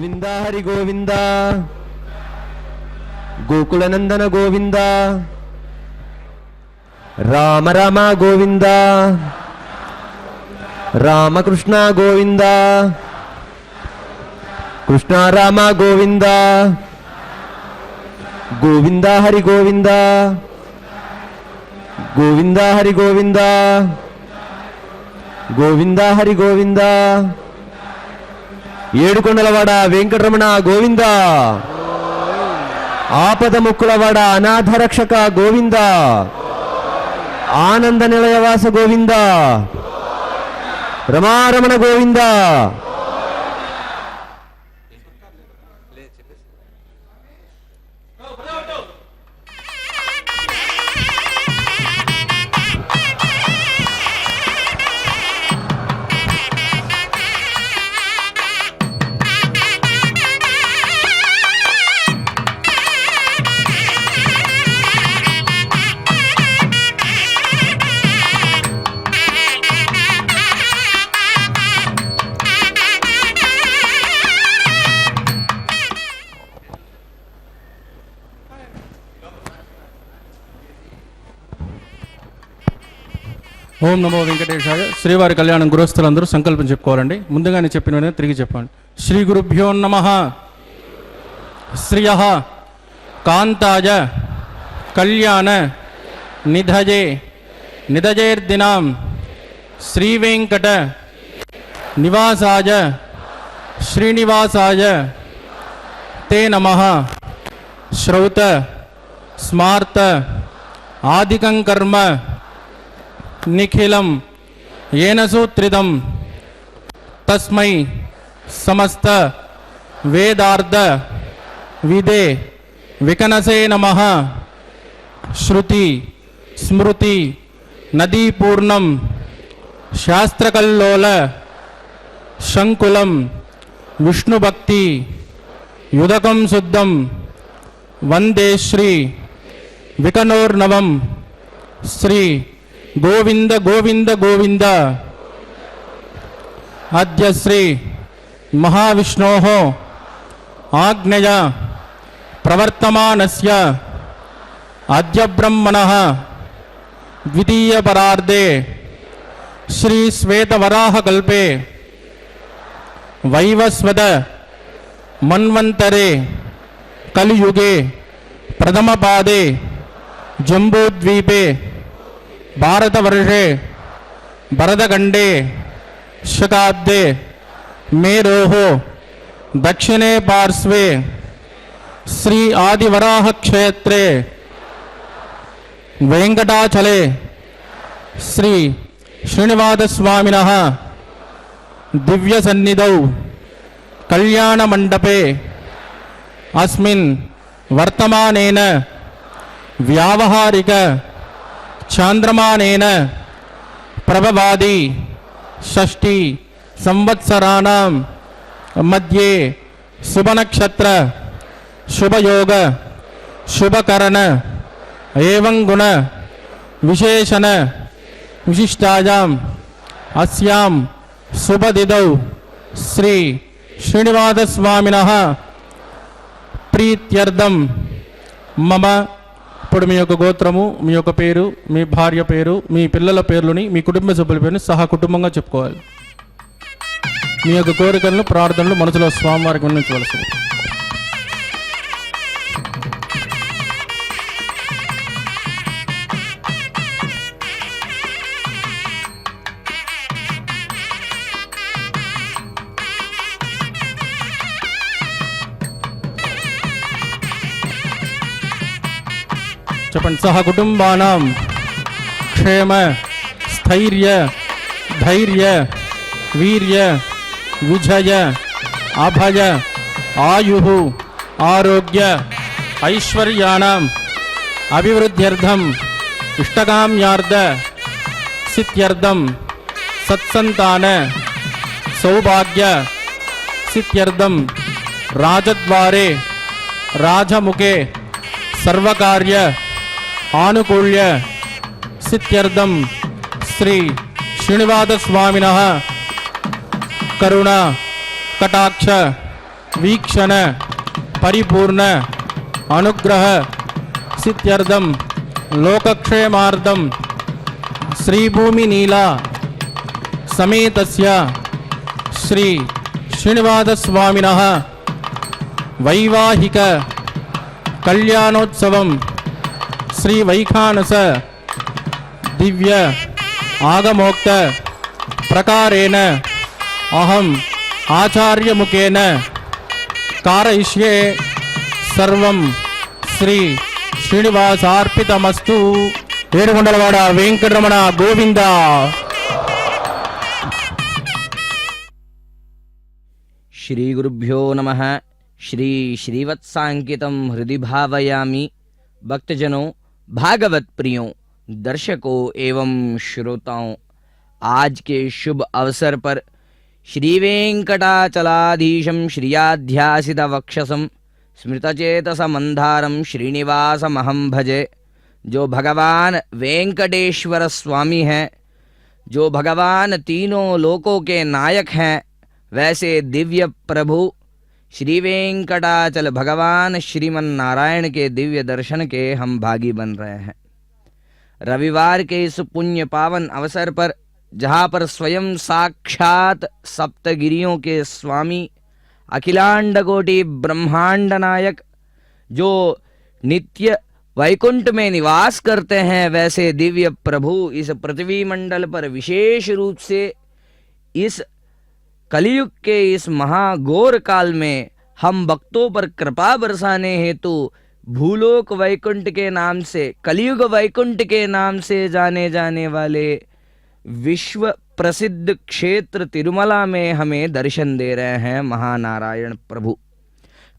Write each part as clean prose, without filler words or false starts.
गोविंद हरि गोविंद गोकुलनंदन गोविंद राम राम गोविंद रामकृष्ण गोविंद कृष्ण राम गोविंद गोविंद हरि गोविंद गोविंद हरि गोविंद गोविंद हरि गोविंद ఏడుకొండలవాడ వెంకటరమణ గోవింద ఆపద ముక్కులవాడ అనాథ రక్షక గోవింద ఆనంద నిలయవాస గోవింద రమారమణ గోవింద ఓం నమో వెంకటేశాయ. శ్రీవారి కళ్యాణం గృహస్థులందరూ సంకల్పం చెప్పుకోవాలండి. ముందుగానే చెప్పిన వెంటనే తిరిగి చెప్పండి. శ్రీ గురుభ్యో నమః. శ్రియః కాంతాయ కళ్యాణ నిధయే నిధజేర్దినాం శ్రీ వెంకట నివాసాయ శ్రీనివాసాయ తే నమః. శ్రౌత స్మార్త ఆదికం కర్మ నిఖిలం येन सूत्रितं तस्मै समस्त वेदार्थ विदे विकनसे नमः. श्रुति स्मृति नदी पूर्णं शास्त्रकल्लोल शंकुलं विष्णुभक्ति युदकं शुद्धं वंदे श्री विकनोर्नवं श्री गोविंद गोविंद गोविंद. अद्य श्री महाविष्णोः आज्ञया प्रवर्तमानस्य अद्य ब्रह्मणः द्वितीय परार्धे श्री श्वेतवराह कल्पे वैवस्वत मन्वन्तरे कलियुगे प्रथम पादे जम्बूद्वीपे भारतवर्षे भरतखंडे शताब्दे मेरोः दक्षिणे पार्श्वे श्री आदिवराह क्षेत्रे वेंकटाचले श्री श्रीनिवास स्वामिनः दिव्य सन्निधौ कल्याण मंडपे अस्मिन् वर्तमानेन व्यावहारिक चांद्रमानेन प्रभवादि षष्ठी संवत्सराणां मध्ये शुभनक्षत्र शुभयोग शुभकरण एवं गुण विशेषण विशिष्टायाम् अस्यां शुभदिदौ श्री श्रीनिवास स्वामिनः प्रीत्यर्थं मम ఇప్పుడు మీ యొక్క గోత్రము, మీ యొక్క పేరు, మీ భార్య పేరు, మీ పిల్లల పేర్లని, మీ కుటుంబ సభ్యుల పేరుని సహా కుటుంబంగా చెప్పుకోవాలి. మీ యొక్క కోరికలను ప్రార్థనలు మనసులో స్వామివారికి విన్నవించవలసింది. చెప్పండి. సహ కుటుంబానాం క్షేమ స్థైర్య ధైర్య వీర్య విజయ అభయ ఆయు ఆరోగ్య ఐశ్వర్యాణం అభివృద్ధ్యర్థం ఇష్టకామ్యార్థ సిద్ధ్యర్థం సత్సంతాన సౌభాగ్య సిద్ధ్యర్థం రాజద్వారే రాజముఖే सर्वकार्य आनुकूल्य सिद्ध्यर्थं श्री श्रीनिवास स्वामिनः करुणा कटाक्ष वीक्षण परिपूर्ण अनुग्रह सिद्ध्यर्थम लोकक्षेमार्थम श्रीभूमि नीला समेतस्य श्री श्रीनिवास स्वामिनः वैवाहिक कल्याणोत्सवम श्री वैखानस दिव्य आगमोक्त प्रकारेण अहम आचार्य मुखेन कारयिष्ये सर्वं श्री श्रीनिवासार्पितमस्तु। ఏడుకొండలవాడ వెంకటరమణ గోవింద। श्री गुरुभ्यो नमः। श्री श्रीवत्सांकितं हृदि भावयामि। भक्तजनों, भागवत प्रियों, दर्शकों एवं श्रोताओं, आज के शुभ अवसर पर श्री वेंकटाचलाधीशं श्रियाध्यासित वक्षसं स्मृतचेतस मंदारं श्रीनिवासमहं भजे। जो भगवान वेंकटेश्वर स्वामी हैं, जो भगवान तीनों लोकों के नायक हैं, वैसे दिव्य प्रभु श्री वेंकटाचल भगवान श्रीमन नारायण के दिव्य दर्शन के हम भागी बन रहे हैं। रविवार के इस पुण्य पावन अवसर पर, जहाँ पर स्वयं साक्षात सप्तगिरियों के स्वामी अखिलांड कोटि ब्रह्मांड नायक जो नित्य वैकुंठ में निवास करते हैं, वैसे दिव्य प्रभु इस पृथ्वी मंडल पर विशेष रूप से इस कलियुग के इस महाघोर काल में हम भक्तों पर कृपा बरसाने हेतु भूलोक वैकुंठ के नाम से, कलियुग वैकुंठ के नाम से जाने जाने वाले विश्व प्रसिद्ध क्षेत्र तिरुमला में हमें दर्शन दे रहे हैं महानारायण प्रभु।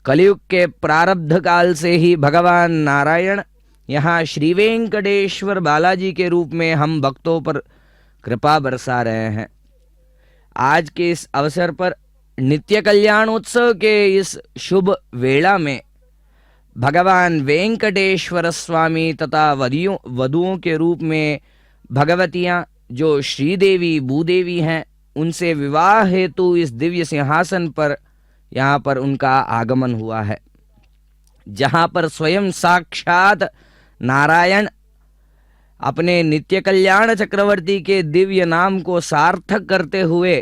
कलियुग के प्रारब्ध काल से ही भगवान नारायण यहाँ श्री वेंकटेश्वर बालाजी के रूप में हम भक्तों पर कृपा बरसा रहे हैं। आज के इस अवसर पर नित्य कल्याणोत्सव के इस शुभ वेला में भगवान वेंकटेश्वर स्वामी तथा वधुओं के रूप में भगवतियाँ जो श्रीदेवी भूदेवी हैं, उनसे विवाह हेतु इस दिव्य सिंहासन पर यहाँ पर उनका आगमन हुआ है। जहाँ पर स्वयं साक्षात नारायण अपने नित्य कल्याण चक्रवर्ती के दिव्य नाम को सार्थक करते हुए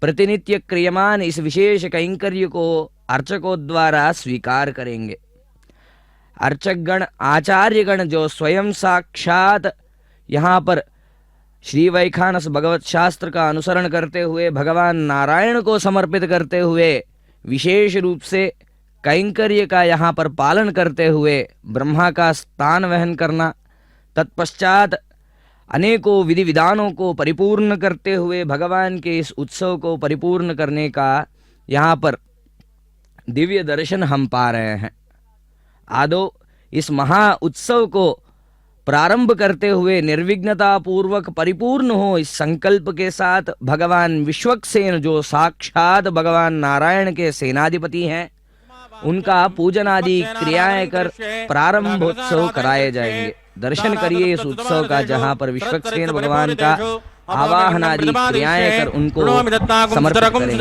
प्रतिनित्य क्रियमान इस विशेष कैंकर्य को अर्चकों द्वारा स्वीकार करेंगे। अर्चकगण आचार्यगण जो स्वयं साक्षात यहाँ पर श्री वैखानस भगवत शास्त्र का अनुसरण करते हुए भगवान नारायण को समर्पित करते हुए विशेष रूप से कैंकर्य का यहाँ पर पालन करते हुए ब्रह्मा का स्थान वहन करना, तत्पश्चात अनेकों विधि विधानों को परिपूर्ण करते हुए भगवान के इस उत्सव को परिपूर्ण करने का यहाँ पर दिव्य दर्शन हम पा रहे हैं। आदो इस महा उत्सव को प्रारंभ करते हुए निर्विघ्नता पूर्वक परिपूर्ण हो, इस संकल्प के साथ भगवान विश्वक्सेन जो साक्षात भगवान नारायण के सेनाधिपति हैं, उनका पूजन आदि क्रियाएं कर प्रारंभोत्सव कराए जाएंगे। दर्शन करिए इस उत्सव का, जहां पर विश्वक्सेन भगवान का आवाहन आदि क्रियाएं कर उनको समर्पित करेंगे।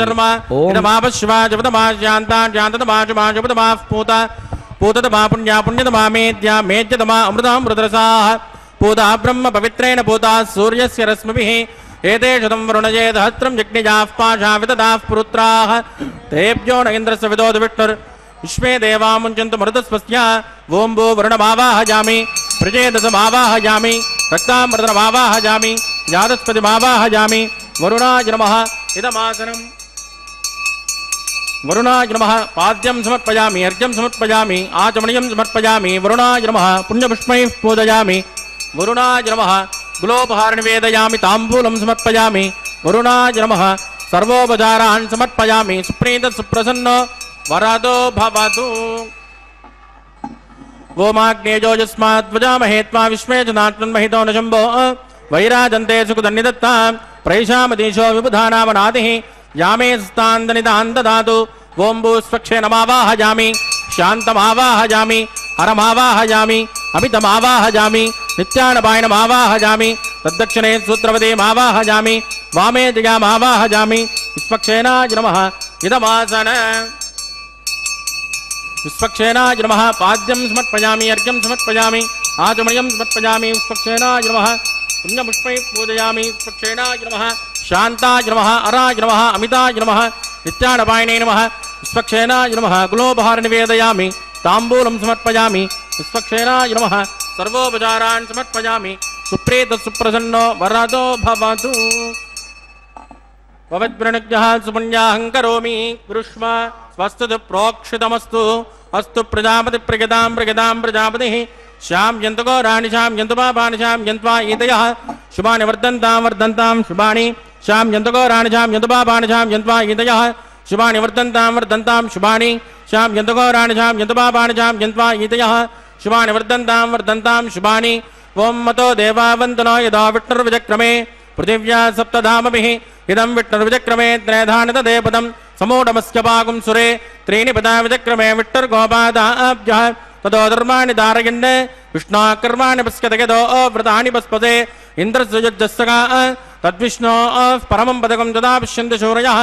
ब्रह्म पवित्रेण पूता सूर्यस्य रश्मिभिः एते शतं वरुणजे सहस्रं जग्निजाः पाशा विददाः पुरुत्राः तेभ्यो न इन्द्रस्य विदोद विष्णुर् विश्वे देवा मुञ्चन्तु मरुतस्वस्य ओं भो वरुणमावाहयामि प्रजेदसमावाहयामि रक्तामृतमावाहयामि जातस्पतिमावाहयामि वरुणाय नमः इदमासनम् वरुणाय नमः पाद्यं समर्पयामि अर्घ्यं समर्पयामि आचमनीयं समर्पयामि वरुणाय नमः पुण्यपुष्पैः पूजयामि वरुणाय नमः गुलोपहार निवेदयामि ताम्बूलं समर्पयामि वरुणाय नमः सर्वोपचारान् समर्पयामि सुप्रीत सुप्रसन्न वरदो भवतु वोमाग्नेजोजस्मात् वजामहे त्वा विश्वे जनात्मन्महितो न शम्भो वैराजन्ते सुखदन्निदत्ता प्रैषामदीशो विबुधानामनादिः यामे स्तान्दनिदान् ददातु ओं भूस्वक्षे नमावाहयामि शान्तमावाहयामि हरमावाहयामि अमितमावाहयामि नित्यानपायनमावाहयामि तद्दक्षिणे सूत्रवदेमावाहयामि वामे जयामावाहयामि विश्वक्षेनाय नमः इदमासन विश्वक्षेनाय नमः पाद्यं समर्पयामि अर्घ्यं समर्पयामि आचमनीयं समर्पयामि विश्वक्षेनाय नमः पुण्यपुष्पैः पूजयामि विश्वक्षेनाय नमः शान्ताय नमः अराय नमः अमिताय नमः नित्यानपायिने नमः विश्वक्षेनाय नमः कुलोपहार निवेदयामि ताम्बूलं समर्पयामि विश्वक्षेनाय नमः सर्वोपचारान् समर्पयामि सुप्रीत सुप्रसन्नो वरदो भवतु भवद्वृणज्ञः सुपुण्याहं करोमि गुरुष्म स्वस्तु प्रोक्षितमस्तु अस्तु प्रजापति प्रगदां प्रगदां प्रजापतिः श्याम यन्तको राणिशां यन्तुपापानि श्यां यन्त्वा ईतयः शुभानि वर्धन्तां वर्धन्तां शुभानि श्याम यन्तको राणिशां यन्तुपापानि श्यां यन्त्वा ईतयः शुभानि वर्धन्तां वर्धन्तां शुभानि श्याम यन्तको राणिशां यन्तुपापानि श्यां यन्त्वा ईतयः शुभानि वर्धन्तां वर्धन्तां शुभानि ओं मतो देवावन्तनो यदा विष्णुर्विजक्रमे पृथिव्या सप्तधामभिः इदं विष्णुर्विजक्रमे त्रयधानि तदेपदं समूढमस्य पाकुं सुरे त्रीणि पदा विजक्रमे विष्णुर्गोपादाभ्यः ततो धर्माणि धारयन् विष्णोकर्माणि पश्यत यतो व्रतानि पस्पते इन्द्रस्य युज्जस्सका तद्विष्णोः परमं पदकं तदा पश्यन्ति शूरयः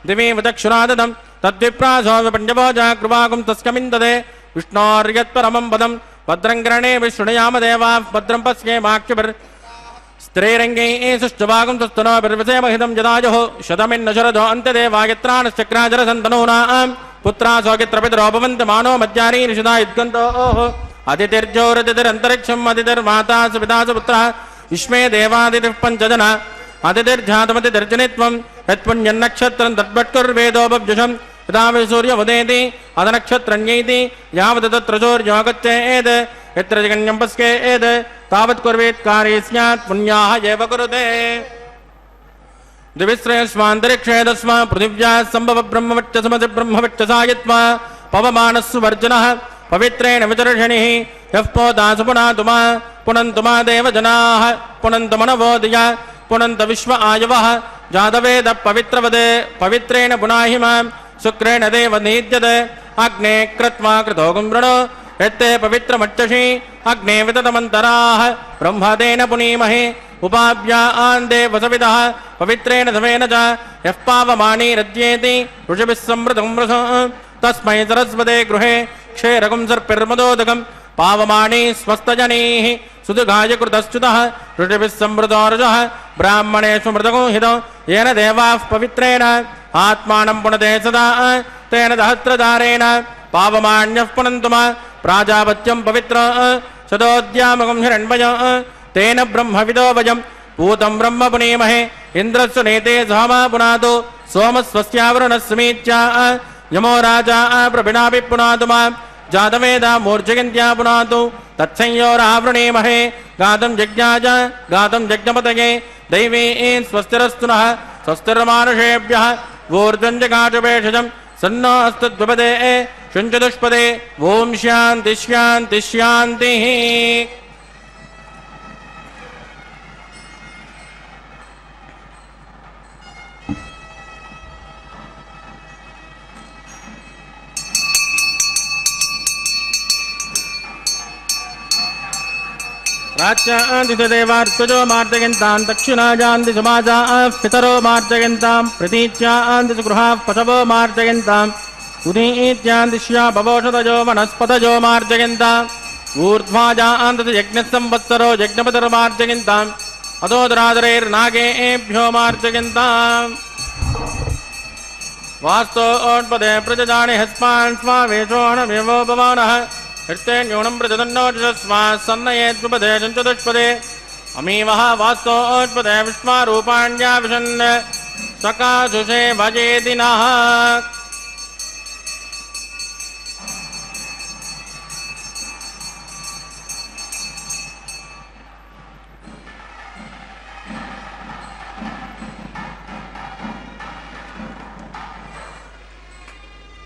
दिवि विचक्षुराददं तद्विप्रासो विपण्यभोजा कृपाकुं तस्कमिन्दते विष्णोर्यत्परमं पदं भद्रं कर्णे विष्णुयाम देवाः भद्रं पश्येमाक्षिभिर् स्त्रीरङ्गैः सुष्ठुभागं सुस्तनो बिर्वसेमहितं जदायुः शतमिन्न शरदो अन्त्यदेवायत्राणश्चक्राजरसन्तनूनां पुत्रा सौगित्रपितरो भवन्ति मानो मज्जारी निषिदा युद्गन्तोः अतिथिर्जोरतिथिरन्तरिक्षम् अतिथिर्माता सुपिता सुपुत्रः युष्मे देवादितिः पञ्चजना अतिथिर्जातमतिथिर्जनित्वं यत्पुण्यन्नक्षत्रं तद्भट्कुर्वेदोपव्युषं यदा वै सूर्यमुदेति अदनक्षत्रण्यैति यावत् तत्र सूर्योगच्छेत् यत्र जगन्यं पश्येत् तावत् कुर्वेत् कार्ये स्यात् पुण्याः एव कुरुते दिविश्रेष्मान्तरिक्षे तस्मा पृथिव्या सम्भव ब्रह्मवच्चसमति ब्रह्मवच्चसायित्वा पवमानस्सु वर्जनः पवित्रेण विचर्षणिः यः पोदासु पुनातुमा पुनन्तुमा देवजनाः पुनन्तमनवोदय पुनन्त विश्व आयवः जातवेद पवित्रवदे पवित्रेण पुनाहि मां शुक्रेण देव नीद्यते अग्ने कृत्वा कृतोगुं वृणो यत्ते पवित्रमच्चषि अग्ने विततमन्तराः ब्रह्मदेन पुनीमहे उपाभ्यान् देवसविदः पवित्रेण समेन च यः पावमानी रज्येति ऋषिभिः संवृतं वृषो तस्मै सरस्वते गृहे क्षेरकं सर्पिर्मदोदकं पावमानी स्वस्तजनैः सुदुघाय कृतश्च्युतः ऋषिभिः संवृतो रजः ब्राह्मणेषु मृतको हितो येन देवाः पवित्रेण आत्मानं पुनते सदा तेन सहस्रधारेण पावमान्यः पुनन्तुम प्राजापत्यं पवित्र सदोद्यामकं हिरण्मय तेन ब्रह्मविदो वयं पूतं ब्रह्म पुनीमहे इन्द्रस्य नेते सहमा पुनातो सोमस्वस्यावरुणस्मीत्या यमो राजा प्रभिनापि पुनातु मां जातवेदा मूर्जयन्त्या पुनातु तत्संयोरावृणीमहे गातं यज्ञाय गातं यज्ञपतये दैवी स्वस्तिरस्तु नः स्वस्तिर्मानुषेभ्यः ऊर्ध्वञ्जगाचपेषजं सन्नो अस्तद्विपदे शुञ्चतुष्पदे ॐ शान्ति शान्ति शान्तिः राज्यान्तिदेवार्तजो मार्जयन्तां दक्षिणाजान्ति समाजाः पितरो मार्जयन्तां प्रतीच्यान्ति सुगृहाः पशवो मार्जयन्तां उदीत्यान्ति श्यापवोषधयो वनस्पतयो मार्जयन्ताम् ऊर्ध्वाजान्ति यज्ञसंवत्सरो यज्ञपतिर्मार्जयन्ताम् अधोदरादरैर्नागेभ्यो मार्जयन्ताम् वास्तोन्पदे प्रजजानि हस्मान् स्वावेशोऽणमेवो भवानः हृते न्यूनं प्रजदन्नोजस्वा सन्नयेत्पदे चतुष्पदे अमीवः वास्तोत्पदे विश्वारूपाण्या विशन् सकाशुषे भजेति नः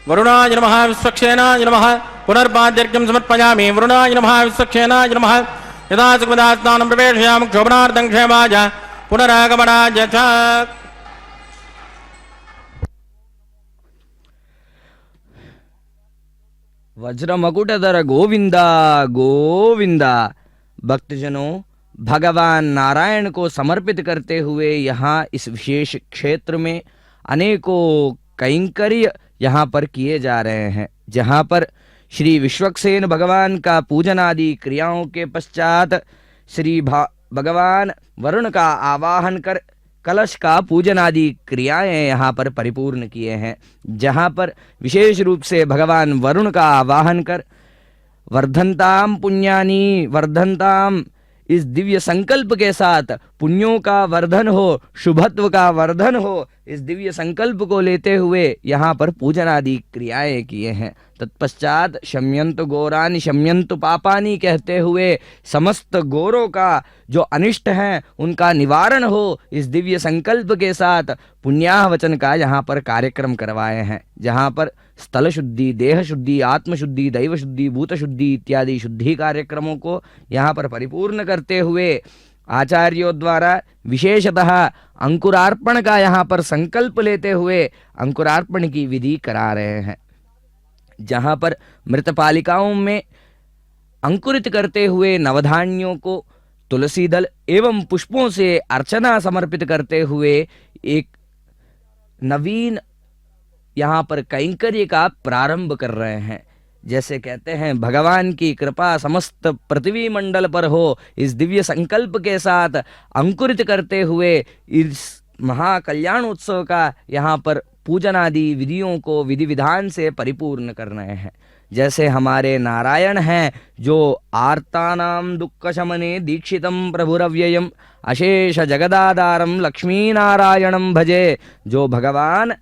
वरुणाय नमः विश्वक्षेनाय नमः पुनर्पाद्यर्घ्यं समर्पयामि वरुणाय नमः विश्वक्षेनाय नमः यदा सुखदा स्नानं प्रवेशयामि क्षोभनार्थं क्षेमाय पुनरागमनाय च वज्र मकुटधर गोविंदा गोविंदा। भक्तजनों, भगवान नारायण को समर्पित करते हुए यहाँ इस विशेष क्षेत्र में अनेकों कैंकर्य यहाँ पर किए जा रहे हैं, जहाँ पर श्री विश्वक्सेन भगवान का पूजन आदि क्रियाओं के पश्चात श्री भगवान वरुण का आवाहन कर कलश का पूजन आदि क्रियाएं यहाँ पर परिपूर्ण किए हैं, जहाँ पर विशेष रूप से भगवान वरुण का आवाहन कर वर्धनताम पुण्यानि वर्धनताम इस दिव्य संकल्प के साथ पुण्यों का वर्धन हो, शुभत्व का वर्धन हो, इस दिव्य संकल्प को लेते हुए यहाँ पर पूजन आदि क्रियाएं किए हैं। तत्पश्चात शम्यंतु गौरानि शम्यंतु पापानि कहते हुए समस्त गौरों का जो अनिष्ट हैं उनका निवारण हो, इस दिव्य संकल्प के साथ पुण्याह वचन का यहाँ पर कार्यक्रम करवाए हैं, जहाँ पर स्थल शुद्धि, देह शुद्धि, आत्म शुद्धि, दैव शुद्धि, भूत शुद्धि इत्यादि शुद्धि कार्यक्रमों को यहाँ पर परिपूर्ण करते हुए आचार्यों द्वारा विशेषतः अंकुरार्पण का यहाँ पर संकल्प लेते हुए अंकुरार्पण की विधि करा रहे हैं, जहाँ पर मृत पालिकाओं में अंकुरित करते हुए नवधान्यों को तुलसी दल एवं पुष्पों से अर्चना समर्पित करते हुए एक नवीन यहाँ पर कैंकर्य का प्रारंभ कर रहे हैं। जैसे कहते हैं भगवान की कृपा समस्त पृथ्वी मंडल पर हो, इस दिव्य संकल्प के साथ अंकुरित करते हुए इस महाकल्याण उत्सव का यहाँ पर पूजन आदि विधियों को विधि विधान से परिपूर्ण कर रहे हैं। जैसे हमारे नारायण हैं जो आर्तानाम दुःख शमने दीक्षितम प्रभुरव्ययम अशेष जगदाधारम लक्ष्मी नारायणम भजे, जो भगवान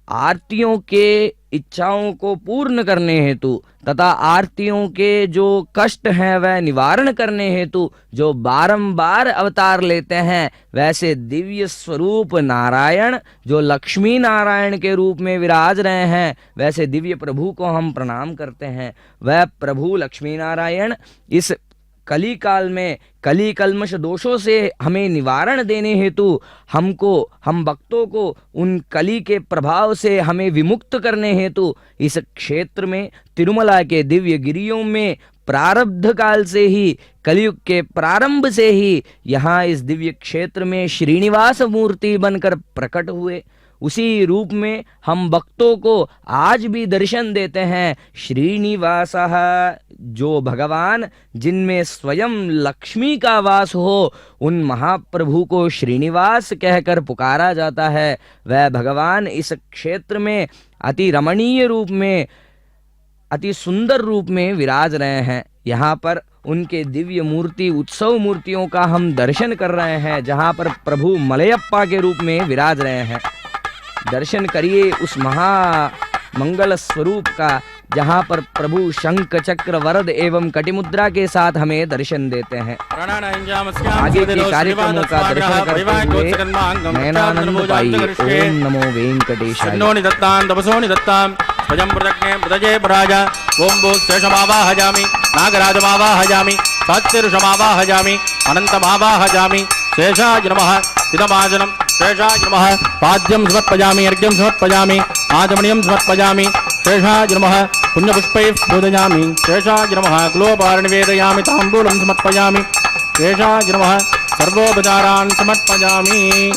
आरतियों के इच्छाओं को पूर्ण करने हेतु तथा आरतियों के जो कष्ट हैं वह निवारण करने हेतु जो बारंबार अवतार लेते हैं, वैसे दिव्य स्वरूप नारायण जो लक्ष्मी नारायण के रूप में विराज रहे हैं, वैसे दिव्य प्रभु को हम प्रणाम करते हैं। वह प्रभु लक्ष्मी नारायण इस कली काल में कली कल्मश दोषों से हमें निवारण देने हेतु हम भक्तों को उन कली के प्रभाव से हमें विमुक्त करने हेतु इस क्षेत्र में तिरुमला के दिव्य गिरियों में प्रारब्ध काल से ही, कलयुग के प्रारंभ से ही यहाँ इस दिव्य क्षेत्र में श्रीनिवास मूर्ति बनकर प्रकट हुए। उसी रूप में हम भक्तों को आज भी दर्शन देते हैं। श्रीनिवासः जो भगवान जिनमें स्वयं लक्ष्मी का वास हो, उन महाप्रभु को श्रीनिवास कहकर पुकारा जाता है। वह भगवान इस क्षेत्र में अति रमणीय रूप में, अति सुंदर रूप में विराज रहे हैं। यहाँ पर उनके दिव्य मूर्ति उत्सव मूर्तियों का हम दर्शन कर रहे हैं, जहाँ पर प्रभु मलयप्पा के रूप में विराज रहे हैं। दर्शन करिए उस महा मंगल स्वरूप का, जहाँ पर प्रभु शंख चक्र वरद एवं कटिमुद्रा के साथ हमें दर्शन देते हैं। आगे के कार्यक्रमों का दर्शन करते हुए नयनानंद पाइए। ओम नमो वेंकटेशाय। ओम शेषमावाहयामि नागराजमावाहयामि सत्यऋषमावाहयामि अनन्तमावाहयामि शेषाय नमः इदमाजनं शेषाय नमः पाद्यं समर्पयामि अर्घ्यं समर्पयामि आचमनीयं समर्पयामि शेषाय नमः पुण्यपुष्पैः पूजयामि शेषाय नमः ग्लोपार् निवेदयामि ताम्बूलं समर्पयामि शेषाय नमः सर्वोपचारान् समर्पयामि।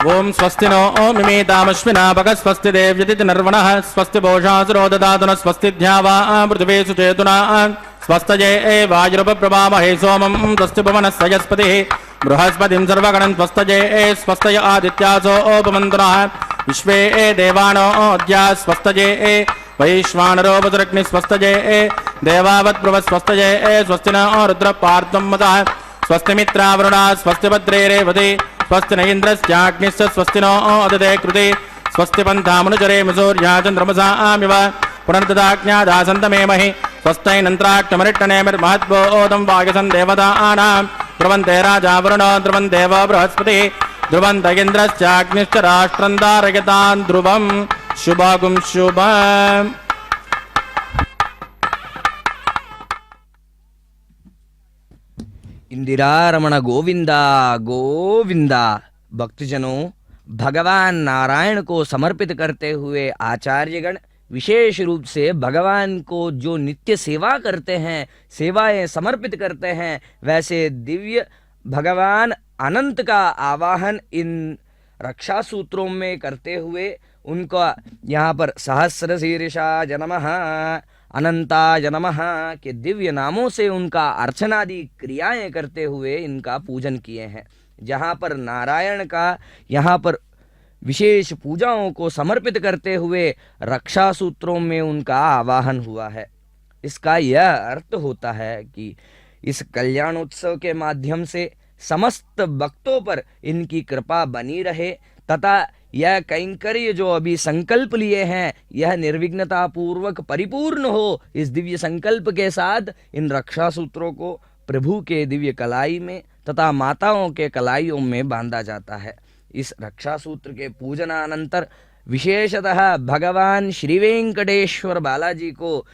ओम स्वस्ति नो मिमेतामश्विना भगः स्वस्ति देव्यतिथि नर्वणः स्वस्ति भोषासुरो ददातु नः स्वस्ति ध्यावा पृथिवी सुचेतुना स्वस्तये वायुरुपप्रभामहे सोमं स्वस्ति भुवनस्य यस्पतिः बृहस्पतिं सर्वगणं स्वस्तये स्वस्तय आदित्यासो उपमन्त्रः विश्वे देवानो अद्या स्वस्तये वैश्वानरो वज्रग्नि स्वस्तये देवावत्प्रभ स्वस्तये स्वस्ति न रुद्रपार्तं मतः स्वस्ति मित्रावरुणा स्वस्ति भद्रे रेवती स्वस्ति न इन्द्रस्याग्निश्च स्वस्ति नो अदते कृते स्वस्ति पन्थामनुचरे सूर्या चन्द्रमसामिव पुनर्ददाज्ञादासन्तमेमहि स्वस्तैनन्त्राक्तमरिट्टनेमिर्महद्बोधं वायुसं देवतानां ध्रुवन्ते राजा वरुणो ध्रुवं देव बृहस्पतिः ध्रुवन्त इन्द्रश्चाग्निश्च राष्ट्रं धारयतां ध्रुवं शुभागुं शुभम्। इंदिरा रमण गोविंदा गोविंदा। भक्तजनों, भगवान नारायण को समर्पित करते हुए आचार्यगण विशेष रूप से भगवान को जो नित्य सेवा करते हैं, सेवाएं समर्पित करते हैं, वैसे दिव्य भगवान अनंत का आवाहन इन रक्षा सूत्रों में करते हुए उनका यहाँ पर सहस्र शीर्षा नमः, अनंताय नमः के दिव्य नामों से उनका अर्चनादि क्रियाएं करते हुए इनका पूजन किए हैं। जहाँ पर नारायण का यहाँ पर विशेष पूजाओं को समर्पित करते हुए रक्षा सूत्रों में उनका आवाहन हुआ है। इसका यह अर्थ होता है कि इस कल्याणोत्सव के माध्यम से समस्त भक्तों पर इनकी कृपा बनी रहे तथा यह कैंकर्य जो अभी संकल्प लिए हैं यह निर्विघ्नता पूर्वक परिपूर्ण हो। इस दिव्य संकल्प के साथ इन रक्षा सूत्रों को प्रभु के दिव्य कलाई में तथा माताओं के कलाइयों में बांधा जाता है। इस रक्षा सूत्र के पूजनानंतर विशेषतः भगवान श्री वेंकटेश्वर बालाजी को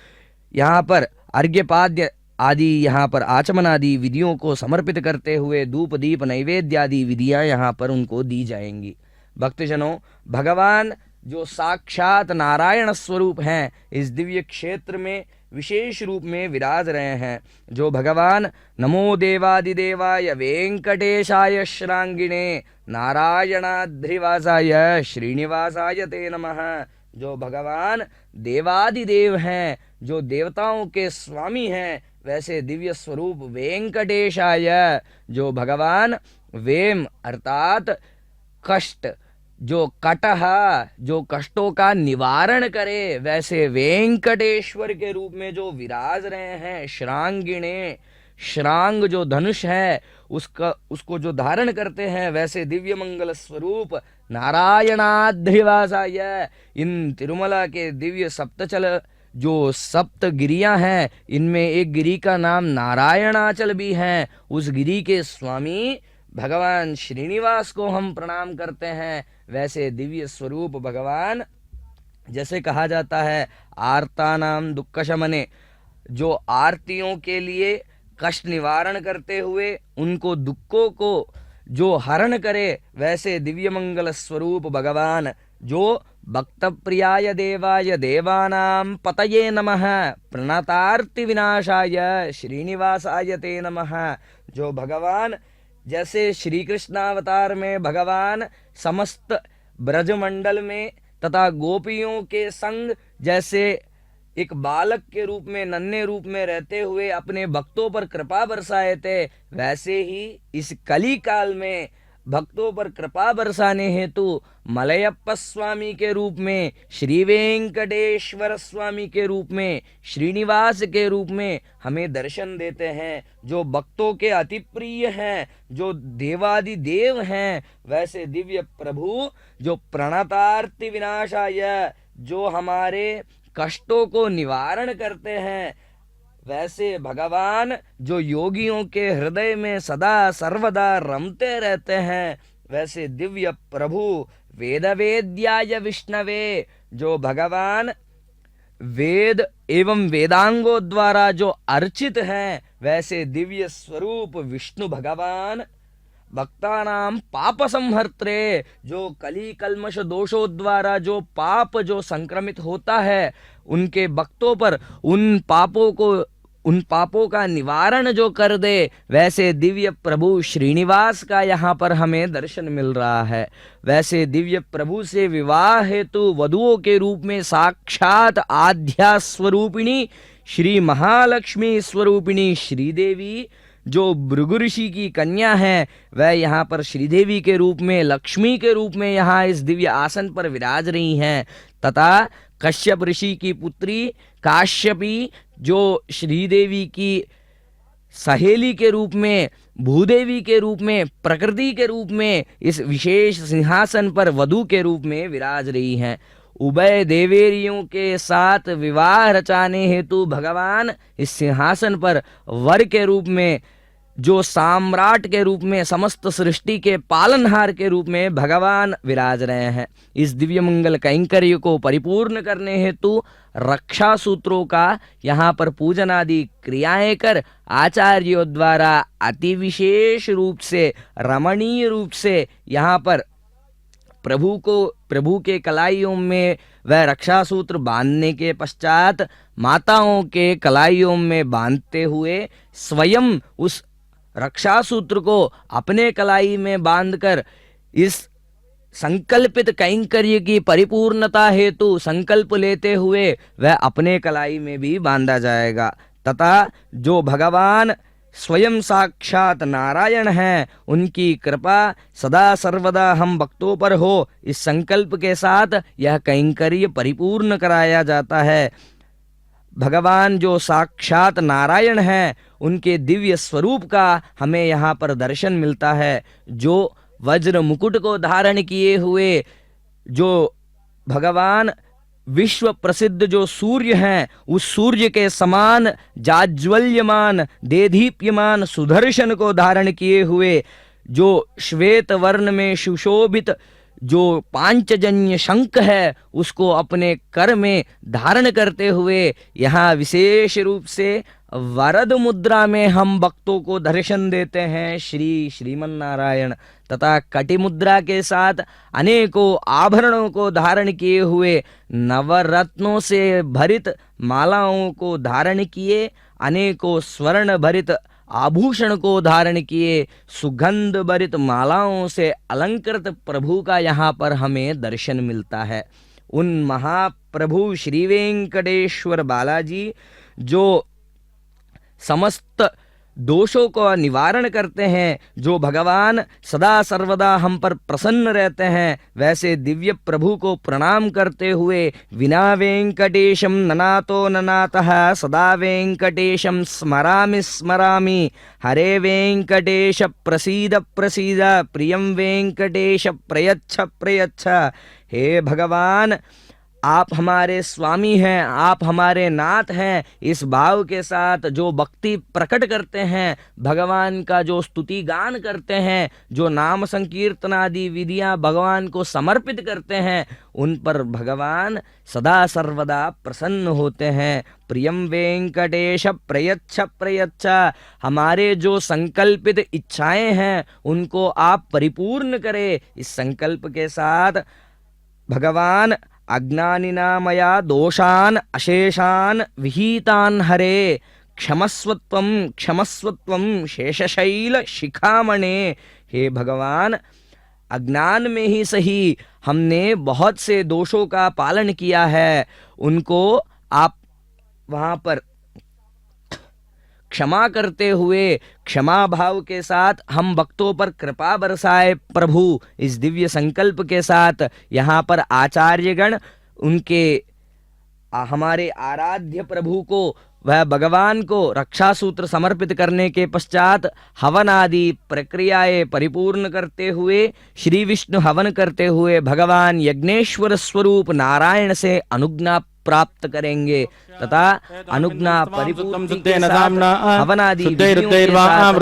यहाँ पर अर्घ्यपाद्य आदि यहाँ पर आचमन आदि विधियों को समर्पित करते हुए धूप दीप नैवेद्य आदि विधियाँ यहाँ पर उनको दी जाएंगी। भक्तजनों, भगवान जो साक्षात नारायण स्वरूप हैं इस दिव्य क्षेत्र में विशेष रूप में विराज रहे हैं। जो भगवान नमो देवादिदेवाय वेंकटेशाय श्रांगिणे नारायणाद्रिवासाय श्रीनिवासाय ते नमः, जो भगवान देवादिदेव हैं, जो देवताओं के स्वामी हैं, वैसे दिव्य स्वरूप वेंकटेशाय जो भगवान वेम अर्थात कष्ट, जो कटह जो कष्टों का निवारण करे, वैसे वेंकटेश्वर के रूप में जो विराज रहे हैं। श्रांगिणे, श्रांग जो धनुष है उसको जो धारण करते हैं, वैसे दिव्य मंगल स्वरूप नारायणाद्रिवासाय, इन तिरुमला के दिव्य सप्तचल जो सप्त गिरियां हैं इनमें एक गिरी का नाम नारायणाचल भी है। उस गिरी के स्वामी भगवान श्रीनिवास को हम प्रणाम करते हैं। वैसे दिव्य स्वरूप भगवान, जैसे कहा जाता है आर्तानाम दुक्ख शमने, जो आरतियों के लिए कष्ट निवारण करते हुए उनको दुखों को जो हरण करे, वैसे दिव्य मंगल स्वरूप भगवान जो भक्त प्रियाय देवाय देवानां पतये नमः प्रणतार्ति विनाशाय श्रीनिवासाय ते नमः, जो भगवान जैसे श्री कृष्णावतार में भगवान समस्त ब्रजमंडल में तथा गोपियों के संग जैसे एक बालक के रूप में नन्हे रूप में रहते हुए अपने भक्तों पर कृपा बरसाए थे, वैसे ही इस कली काल में भक्तों पर कृपा बरसाने हेतु मलयप्पा स्वामी के रूप में, श्री वेंकटेश्वर स्वामी के रूप में, श्रीनिवास के रूप में हमें दर्शन देते हैं। जो भक्तों के अति प्रिय हैं, जो देवादि देव हैं, वैसे दिव्य प्रभु जो प्रणतार्ति विनाशाय, जो हमारे कष्टों को निवारण करते हैं, वैसे भगवान जो योगियों के हृदय में सदा सर्वदा रमते रहते हैं, वैसे दिव्य प्रभु वेदवेद्याय विष्णवे, जो भगवान वेद एवं वेदांगों द्वारा जो अर्चित हैं, वैसे दिव्य स्वरूप विष्णु भगवान भक्तानाम पाप संहर्त्रे, जो कली कल्मश दोषों द्वारा जो पाप जो संक्रमित होता है उनके भक्तों पर उन पापों का निवारण जो कर दे, वैसे दिव्य प्रभु श्रीनिवास का यहाँ पर हमें दर्शन मिल रहा है। वैसे दिव्य प्रभु से विवाह हेतु वधुओं के रूप में साक्षात आद्या स्वरूपिणी श्री महालक्ष्मी स्वरूपिणी श्रीदेवी, जो भृगु ऋषि की कन्या है, वह यहाँ पर श्रीदेवी के रूप में, लक्ष्मी के रूप में यहाँ इस दिव्य आसन पर विराज रही हैं, तथा कश्यप ऋषि की पुत्री काश्यपी जो श्रीदेवी की सहेली के रूप में, भूदेवी के रूप में, प्रकृति के रूप में इस विशेष सिंहासन पर वधू के रूप में विराज रही हैं। उभय देवेरियों के साथ विवाह रचाने हेतु भगवान इस सिंहासन पर वर के रूप में, जो सम्राट के रूप में, समस्त सृष्टि के पालनहार के रूप में भगवान विराज रहे हैं। इस दिव्य मंगल कैंकर्य को परिपूर्ण करने हेतु रक्षा सूत्रों का यहाँ पर पूजन आदि क्रियाएं कर आचार्यों द्वारा अति विशेष रूप से, रमणीय रूप से यहाँ पर प्रभु के कलाइयों में वह रक्षा सूत्र बांधने के पश्चात माताओं के कलाइयों में बांधते हुए स्वयं उस रक्षा सूत्र को अपने कलाई में बांधकर इस संकल्पित कैंकर्य की परिपूर्णता हेतु संकल्प लेते हुए वह अपने कलाई में भी बांधा जाएगा, तथा जो भगवान स्वयं साक्षात नारायण हैं उनकी कृपा सदा सर्वदा हम भक्तों पर हो, इस संकल्प के साथ यह कैंकर्य परिपूर्ण कराया जाता है। भगवान जो साक्षात नारायण हैं उनके दिव्य स्वरूप का हमें यहाँ पर दर्शन मिलता है। जो वज्र मुकुट को धारण किए हुए जो भगवान विश्व प्रसिद्ध जो सूर्य हैं, उस सूर्य के समान जाज्वल्यमान देदीप्यमान सुदर्शन को धारण किए हुए जो श्वेत वर्ण में सुशोभित जो पांचजन्य शंख है उसको अपने कर में धारण करते हुए यहाँ विशेष रूप से वरद मुद्रा में हम भक्तों को दर्शन देते हैं श्री श्रीमन नारायण, तथा कटि मुद्रा के साथ अनेकों आभरणों को धारण किए हुए नवरत्नों से भरित मालाओं को धारण किए, अनेकों स्वर्ण भरित आभूषण को धारण किए, सुगंध भरित मालाओं से अलंकृत प्रभु का यहाँ पर हमें दर्शन मिलता है। उन महाप्रभु श्री वेंकटेश्वर बालाजी जो समस्त दोषों को निवारण करते हैं, जो भगवान सदा सर्वदा हम पर प्रसन्न रहते हैं, वैसे दिव्य प्रभु को प्रणाम करते हुए विना वेंकटेशम ननातो ननातः सदा वेंकटेशम स्मरामि स्मरामि, हरे वेंकटेश प्रसीद प्रसीद, प्रियम वेंकटेश प्रयच्छ प्रयच्छ। हे भगवान, आप हमारे स्वामी हैं, आप हमारे नाथ हैं, इस भाव के साथ जो भक्ति प्रकट करते हैं, भगवान का जो स्तुति गान करते हैं, जो नाम संकीर्तन आदि विधियां भगवान को समर्पित करते हैं, उन पर भगवान सदा सर्वदा प्रसन्न होते हैं। प्रियम वेंकटेश प्रयच्छ प्रयच्छ, हमारे जो संकल्पित इच्छाएं हैं उनको आप परिपूर्ण करें। इस संकल्प के साथ भगवान अज्ञानिना मया दोषान अशेषान विहितान हरे, क्षमस्वत्वम क्षमस्वत्वम शेषशैल शिखामणे। हे भगवान, अज्ञान में ही सही हमने बहुत से दोषों का पालन किया है, उनको आप वहां पर क्षमा करते हुए क्षमा भाव के साथ हम भक्तों पर कृपा बरसाए प्रभु। इस दिव्य संकल्प के साथ यहाँ पर आचार्यगण उनके हमारे आराध्य प्रभु को, वह भगवान को रक्षा सूत्र समर्पित करने के पश्चात हवन आदि प्रक्रियाएं परिपूर्ण करते हुए श्री विष्णु हवन करते हुए भगवान यज्ञेश्वर स्वरूप नारायण से अनुज्ञा प्राप्त करेंगे, तथा अनुज्ञा परिपूर्ति के साथ हवन आदि विधियों के साथ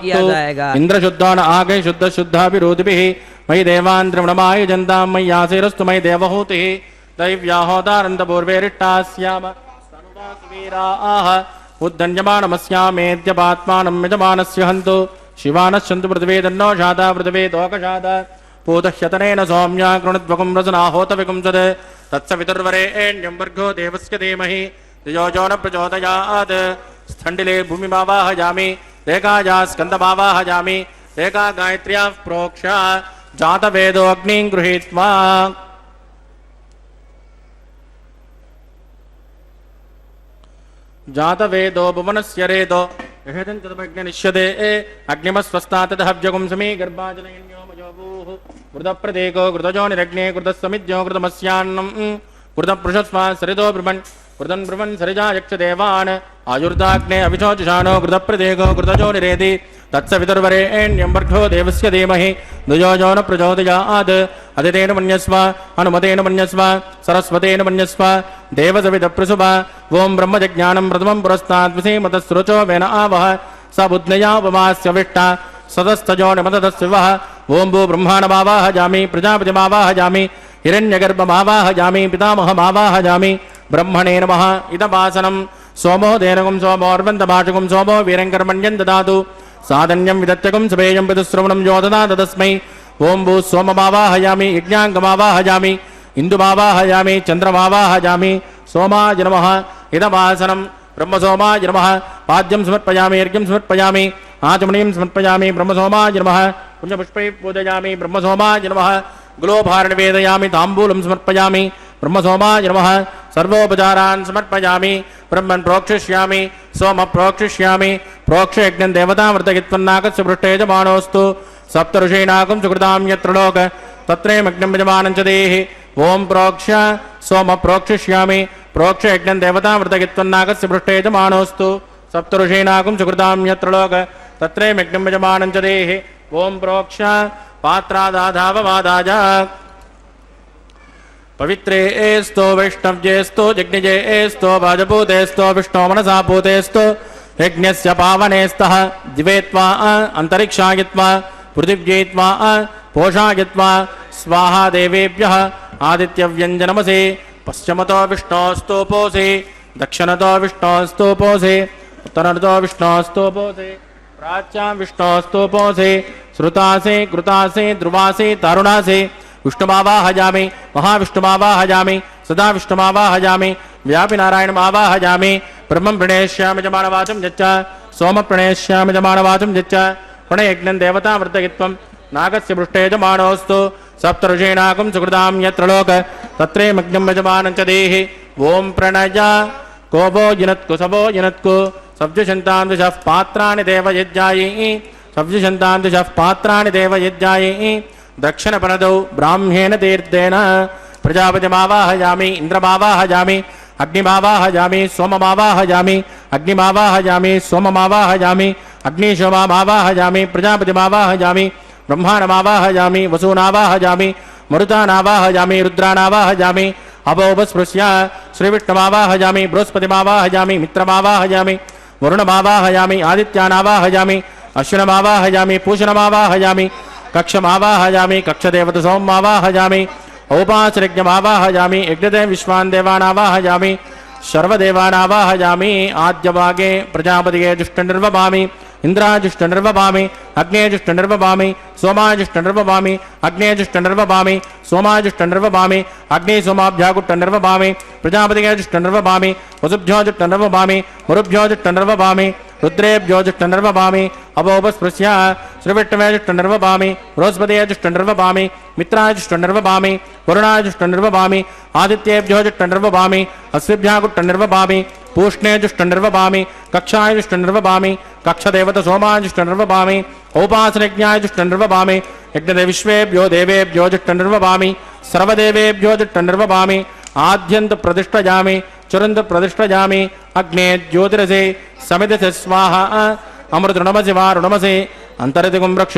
किया जाएगा। इंद्र शुद्धान आगे शुद्ध शुद्धाभिरोधिभिः मयि देवान्द्रमणमाय जन्तां मय्यासेरस्तु मयि देवहूतिः दैव्याहोदानन्द पूर्वेरिष्टास्याम वीराः उद्धन्यमानमस्यामेद्यपात्मानं यजमानस्य हन्तु शिवानश्चन्तु पृथिवी तन्नो शाता पृथिवी तोकशाता पूतह्यतनेन सौम्या कृणद्वकुं रसनाहोतविकुंसत् तत्सवितुर्वरेण्यं वर्गो देवस्य धीमहि धियो यो न प्रचोदयात्। स्थण्डिले भूमिमावाहयामि रेखाया स्कन्दमावाहयामि रेखा गायत्र्याः प्रोक्ष्य जातवेदो अग्निं गृहीत्वा जातवेदो भुवनस्य रेदो निश्यते अग्निमस्वस्तातहव्यगुं समी गर्भाजनयन्यो मयोभूः कृतप्रदेको कृतजोनिरग्ने कृतसमिद्यो कृतमस्यान्नं कृतपृषस्वा सरितो ब्रुवन् कृतं ब्रुवन् सरिजा यक्षदेवान् आयुर्दाग्ने अभिशोचशानो कृतप्रदेको कृतजोनिरेति तत्सवितुर्वरेण्यं वर्गो देवस्य धीमहि धियो यो न प्रचोदयात्। अदितेन मन्यस्व हनुमतेन मन्यस्व सरस्वतेन मन्यस्व देवसवितप्रसुव ओं ब्रह्मजज्ञानं प्रथमं पुरस्तात् विषेमतस्रुचो वेन आवह स बुद्ध्या उपमास्य विष्टा सदस्तजो निमतदस्विवः ओं भू ब्रह्माणमावाहयामि प्रजापतिमावाहयामि हिरण्यगर्भमावाहयामि पितामहमावाहयामि ब्रह्मणे नमः। इदमासनं सोमो धेनुगुं सोमोर्वन्दभाषुगुं सोमो वीरङ्कर्मण्यं ददातु साधन्यं विदत्यगुं सभेयं पितुश्रवणं यो ददात तस्मै। ओं भू सोममावाहयामि यज्ञाङ्गमावाहयामि इन्दुमावाहयामि चन्द्रमावाहयामि सोमाय नमः। इदमासनं ब्रह्मसोमाय नमः। पाद्यं समर्पयामि अर्घ्यं समर्पयामि आचमनीं समर्पयामि ब्रह्मसोमाय नमः पुण्यपुष्पैः पूजयामि ब्रह्मसोमाय नमः गुलोभार निवेदयामि ताम्बूलं समर्पयामि ब्रह्मसोमाय नमः सर्वोपचारान् समर्पयामि ब्रह्मन् प्रोक्षिष्यामि सोम प्रोक्षिष्यामि प्रोक्ष यज्ञं देवतामृतयित्वन्नाकस्य पृष्ठे यजमानोऽस्तु सप्तऋषीणाकं सुकृतां यत्र लोक तत्रैमग्नं यजमानं च देहि ओं प्रोक्ष सोम प्रोक्षिष्यामि प्रोक्ष यज्ञं देवतामृतयित्वन्नाकस्य पृष्ठे यजमानोऽस्तु सप्तऋषीणाकं सुकृतां यत्र लोक तत्रैमग्नं यजमानं च देहि ओं प्रोक्ष पात्रादाधाववादाय पवित्रे एस्तो वैष्णव्येस्तो जज्ञजे एस्तो वाजपूतेस्तो विष्णो मनसा पूतेस्तो यज्ञस्य पावनेस्तः दिवेत्वा अंतरिक्षायत्वा पृथिव्येत्वा पोषायत्वा स्वाहा देवेभ्यः आदित्यव्यञ्जनमसे पश्चिमतो विष्णोस्तोपोसे दक्षिणतो विष्णोस्तोपोसे उत्तरतो विष्णोस्तोपोसे प्राच्यां विष्णोस्तोपोसे श्रुतासे कृतासे ध्रुवासे तारुणासे विष्णुमावाहयामि महाविष्णुमावाहयामि सदा विष्णुमावाहयामि व्यापि नारायणमावाहयामि ब्रह्मं प्रणेष्यामि जमानवाचं यच्च सोम प्रणेष्यामि जमानवाचं यच्च प्रणयज्ञं देवतामृतयित्वं नागस्य पृष्ठे यजमानोऽस्तु सप्तऋषीणाकं सुकृतां यत्र लोक तत्रैमग्नं यजमानं च देहि ॐ प्रणय कोपो जिनत्कु सबो जिनत्कु सब्जशन्तां दिशः पात्राणि देवयज्ञायै सब्जशन्तां दिशः पात्राणि देवयज्ञायै दक्षिणपनदौ ब्राह्मेण तीर्थेन प्रजापतिमावाहयामि इन्द्रमावाहयामि अग्निमावाहयामि सोममावाहयामि अग्निमावाहयामि सोममावाहयामि अग्निशोमावाहयामि प्रजापतिमावाहयामि ब्रह्माणमावाहयामि वसूनावाहयामि मरुतानावाहयामि रुद्रानावाहयामि अपोपस्पृश्य श्रीविष्णुमावाहयामि बृहस्पतिमावाहयामि मित्रमावाहयामि वरुणमावाहयामि आदित्यानावाहयामि अश्विनमावाहयामि पूषणमावाहयामि कक्षमावाहयामि कक्षदेवतसोममावाहयामि औपासरिज्ञमावाहयामि यज्ञदेव विश्वान् देवानावाहयामि सर्वदेवानावाहयामि आद्यभागे प्रजापतिगे जुष्टनिर्वपामि इन्द्राजुष्टनिर्वपामि अग्नेजुष्टनिर्वपामि सोमाजुष्टनिर्वपामि अग्नेजुष्टनिर्वपामि सोमाजुष्टनिर्वपामि अग्निसोमाभ्यागुष्टनिर्वपामि प्रजापतिगे जुष्टनिर्वपामि वसुभ्योजुष्टनिर्वपामि मरुभ्योजुष्टनिर्वपामि रुद्रेभ्योजुष्टनिर्वपामि अपोपस्पृश्य श्रीविष्णुवेजुष्टनिर्वपामि बृहस्पतिजुष्टनिर्वपामि मित्राजुष्टनिर्वपामि वरुणाजुष्टनिर्वपामि आदित्येभ्योजुष्टनिर्वपामि अश्विभ्यागुष्टनिर्वपामि पूष्णेजुष्टनिर्वपामि कक्षायुष्टनिर्वपामि कक्षदेवतसोमाजुष्टनिर्वपामि औपासनज्ञायुष्टनिर्वपामि यज्ञदेविश्वेभ्यो देवेभ्यो जुष्टनिर्वपामि सर्वदेवेभ्योजुष्टनिर्वपामि आद्यन्तप्रतिष्ठयामि चुरन्तप्रतिष्ठयामि अग्ने ज्योतिरसे समिधसे स्वाहा अमृतृणमसि वा ऋणमसि अन्तरितिगुं रक्ष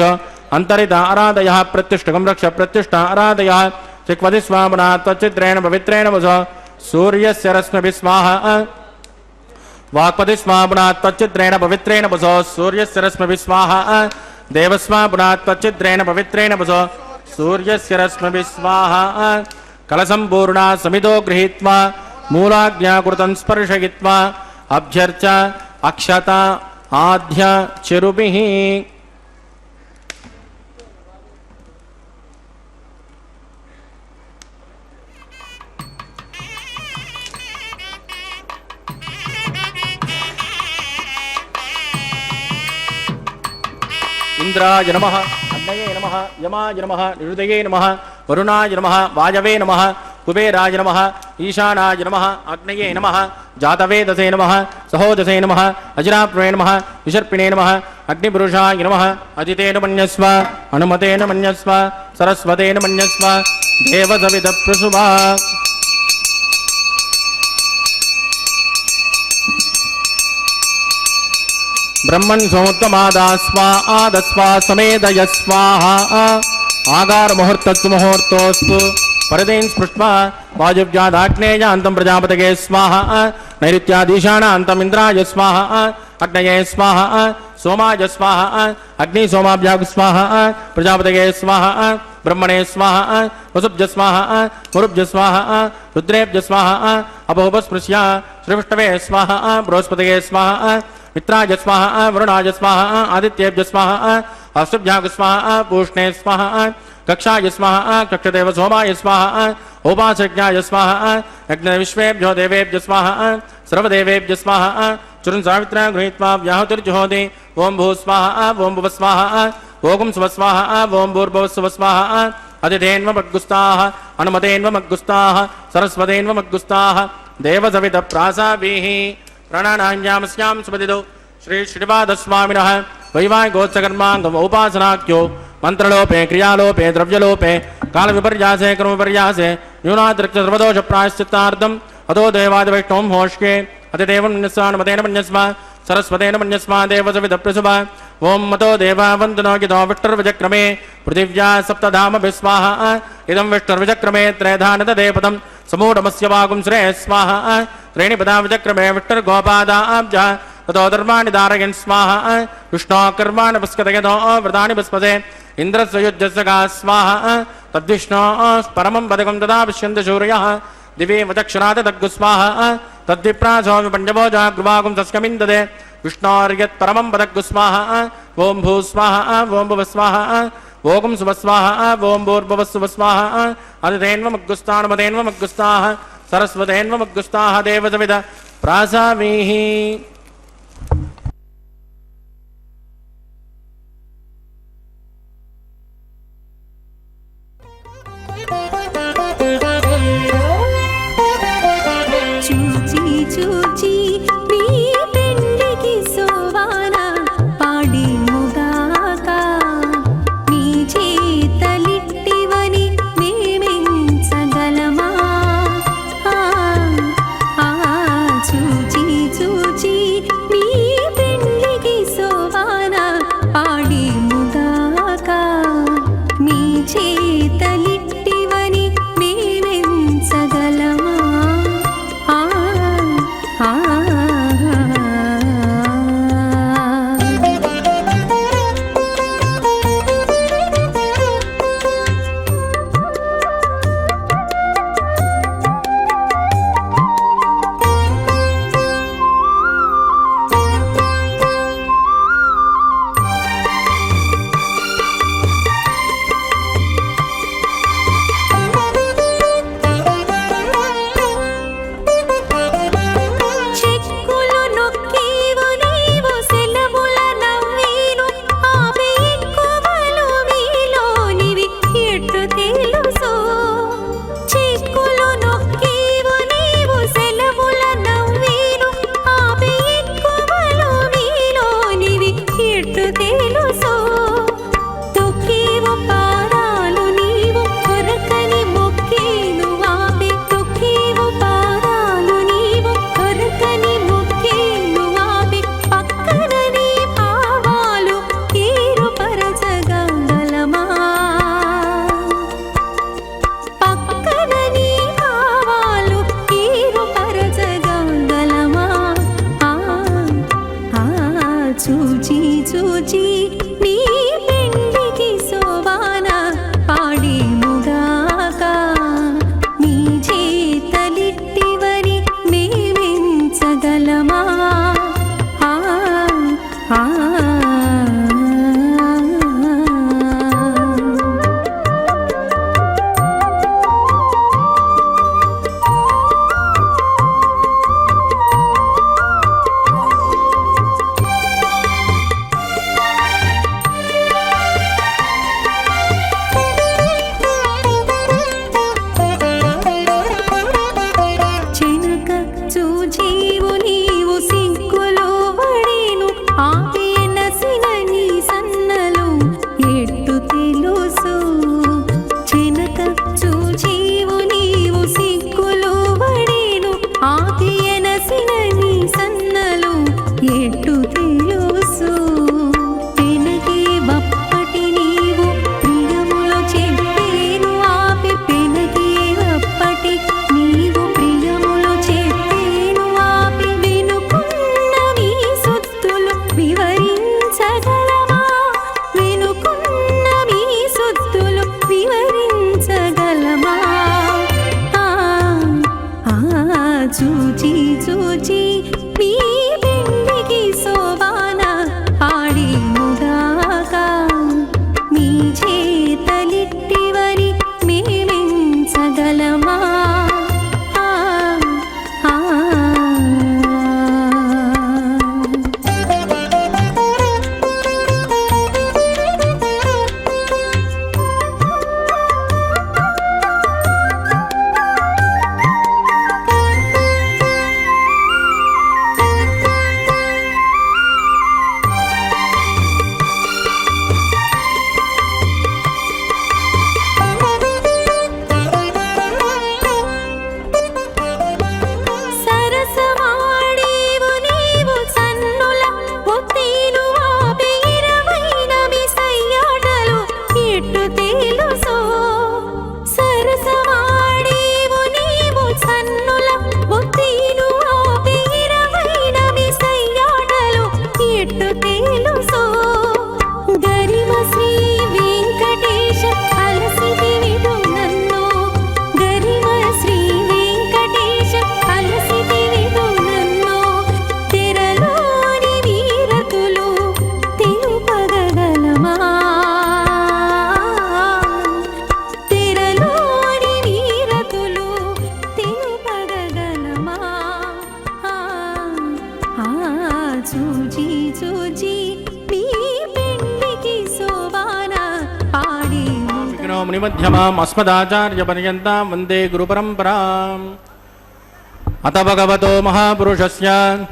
अन्तरित आराधयः प्रत्युष्टगुं रक्ष प्रत्युष्ट आराधयः चिक्वधि स्वामना त्वच्चित्रेण पवित्रेण वस सूर्यस्य रश्मिभिः स्वाहा वाक्पति स्वापुना त्वच्चित्रेण पवित्रेण वस सूर्यस्य रश्मिभिः स्वाहा देवस्वापुना त्वच्चित्रेण पवित्रेण वस सूर्यस्य रश्मिभिः स्वाहा कलसम्पूर्णा समितो गृहीत्वा मूलाज्ञाकृतं स्पर्शयित्वा अभ्यर्च अक्षता आद्य चिरुभिः इंद्राय नमः अग्नये नमः यमाय नमः निरुदये नमः वरुणाय नमः वायवे नमः कुबेराय नमः ईशानाय नमः अग्नये नमः जातवेदसे नमः सहोदसे नमः अजराप्रे नमः विसर्पिणे नमः अग्निपुरुषाय नमः अजितेन मन्यस्व अनुमतेन मन्यस्व सरस्वतेन मन्यस्व देवसवितप्रसुवा ब्रह्मन् सोत्तमादास्वा आदस्वा समेदय स्वाहा आगार मुहूर्तस्तु मुहूर्तोस्तु परदेन् स्पृष्ट्वा वायुव्यादाग्नेयान्तं प्रजापतये स्वाहा नैऋत्यादीशानान्तम् इन्द्राय स्वाहा अग्नये स्वाहा सोमाय स्वाहा अग्निसोमाभ्याग स्वाहा प्रजापतये स्वाहा ब्रह्मणे स्वाहा वसुभ्य स्वाहा मुरुभ्य स्वाहा रुद्रेभ्य स्वाहा अपोपस्पृश्य श्रीविष्णवे स्वाहा बृहस्पतये स्वाहा मित्राय स्वाहा वरुणाय स्वाहा आदित्येभ्य स्वाहा अस्तुभ्याग स्वाहा पूष्णे स्वाहा कक्षाय स्वाहा कक्षदेव सोमाय स्वाहा उपासज्ञाय स्वाहा यज्ञविश्वेभ्यो देवेभ्य स्वाहा सर्वदेवेभ्य स्वाहा चुरन् सावित्रा गृहीत्वा व्याहुतिर्जुहोति ओम भू स्वाहा ओम भुव स्वाहा ओम सुव स्वाहा ओम भूर्भुवस्सुव स्वाहा अदितेन्वमग्गुस्ताः अनुमतेन्वमग्गुस्ताः सरस्वतेन्वमग्गुस्ताः देवसवितप्रासाभिः प्राणानाञ्जामस्यां सुपतिदो श्री श्रीपादस्वामिनः वैवाहिकोत्सकर्माङ्गम उपासनाख्यो मंत्रलोपे क्रियालोपे द्रव्यलोपे काल विपर्यासे कर्म विपर्यासे न्यूनातिरिक्त सर्वदोष प्रायश्चित्तार्थम अतो देवादिवैष्णवं होष्ये अतिदेवं मन्यस्वानुमतेन मन्यस्मा सरस्वतेन मन्यस्मा देवसविधप्रसुभा ओम मतो देवा वन्दनो गितो विष्टुर्विजक्रमे पृथिव्या सप्तधामभिः स्वाहा इदं विष्टुर्विजक्रमे त्रयधानतदेपदं समूढमस्य वागुं श्रेय स्वाहा त्रीणिपदा विजक्रमे विष्टुर्गोपादाब्जः ततो धर्माणि धारयन् स्वाहा विष्णो कर्माणि पुष्कतयतो व्रतानि पुष्पसे इन्द्रस्य युज्यस्य स्वाहा तद्विष्णो परमं पदकं तदा पश्यन्ति सूर्यः दिवे वदक्षरात् तद्गु स्वाहा तद्विप्रासो विपञ्चभोजा गृभागुं तस्कमिन्ददे विष्णोर्यत् परमं पदग्गु स्वाहा ओम भू स्वाहा ओम भुव स्वाहा ओम सुव स्वाहा ओम भूर्भुवस्सुव स्वाहा अदितेन्वमग्गुस्तानुमतेन्वमग्गुस्ताः सरस्वतेन्वमग्गुस्ताः देवसविद प्रासाभिः చూచి చూచి మీ పెండికి సోవాన పాడి ముగాక మీ చేతలిట్టివని మేమెంచగలమా చూచి చూచి మీ పెండికి సోవాన పాడి ముగాక మీ చేతలిట్టివని మేమెంచగలమా చూచి చూచి నీ పెండికి సోవాన పాడి ముగాక నీ చేతలిట్టివని మేమెంచగలమా చూచి చూచి మీ పెండికి సోవాన పాడి ముగాక మీ చేతలిట్టివని మేమెంచగలమా मुनिमध्यमाम् अस्मदाचार्यपर्यन्तां वन्दे गुरुपरम्पराम्। अत भगवतो महापुरुषस्य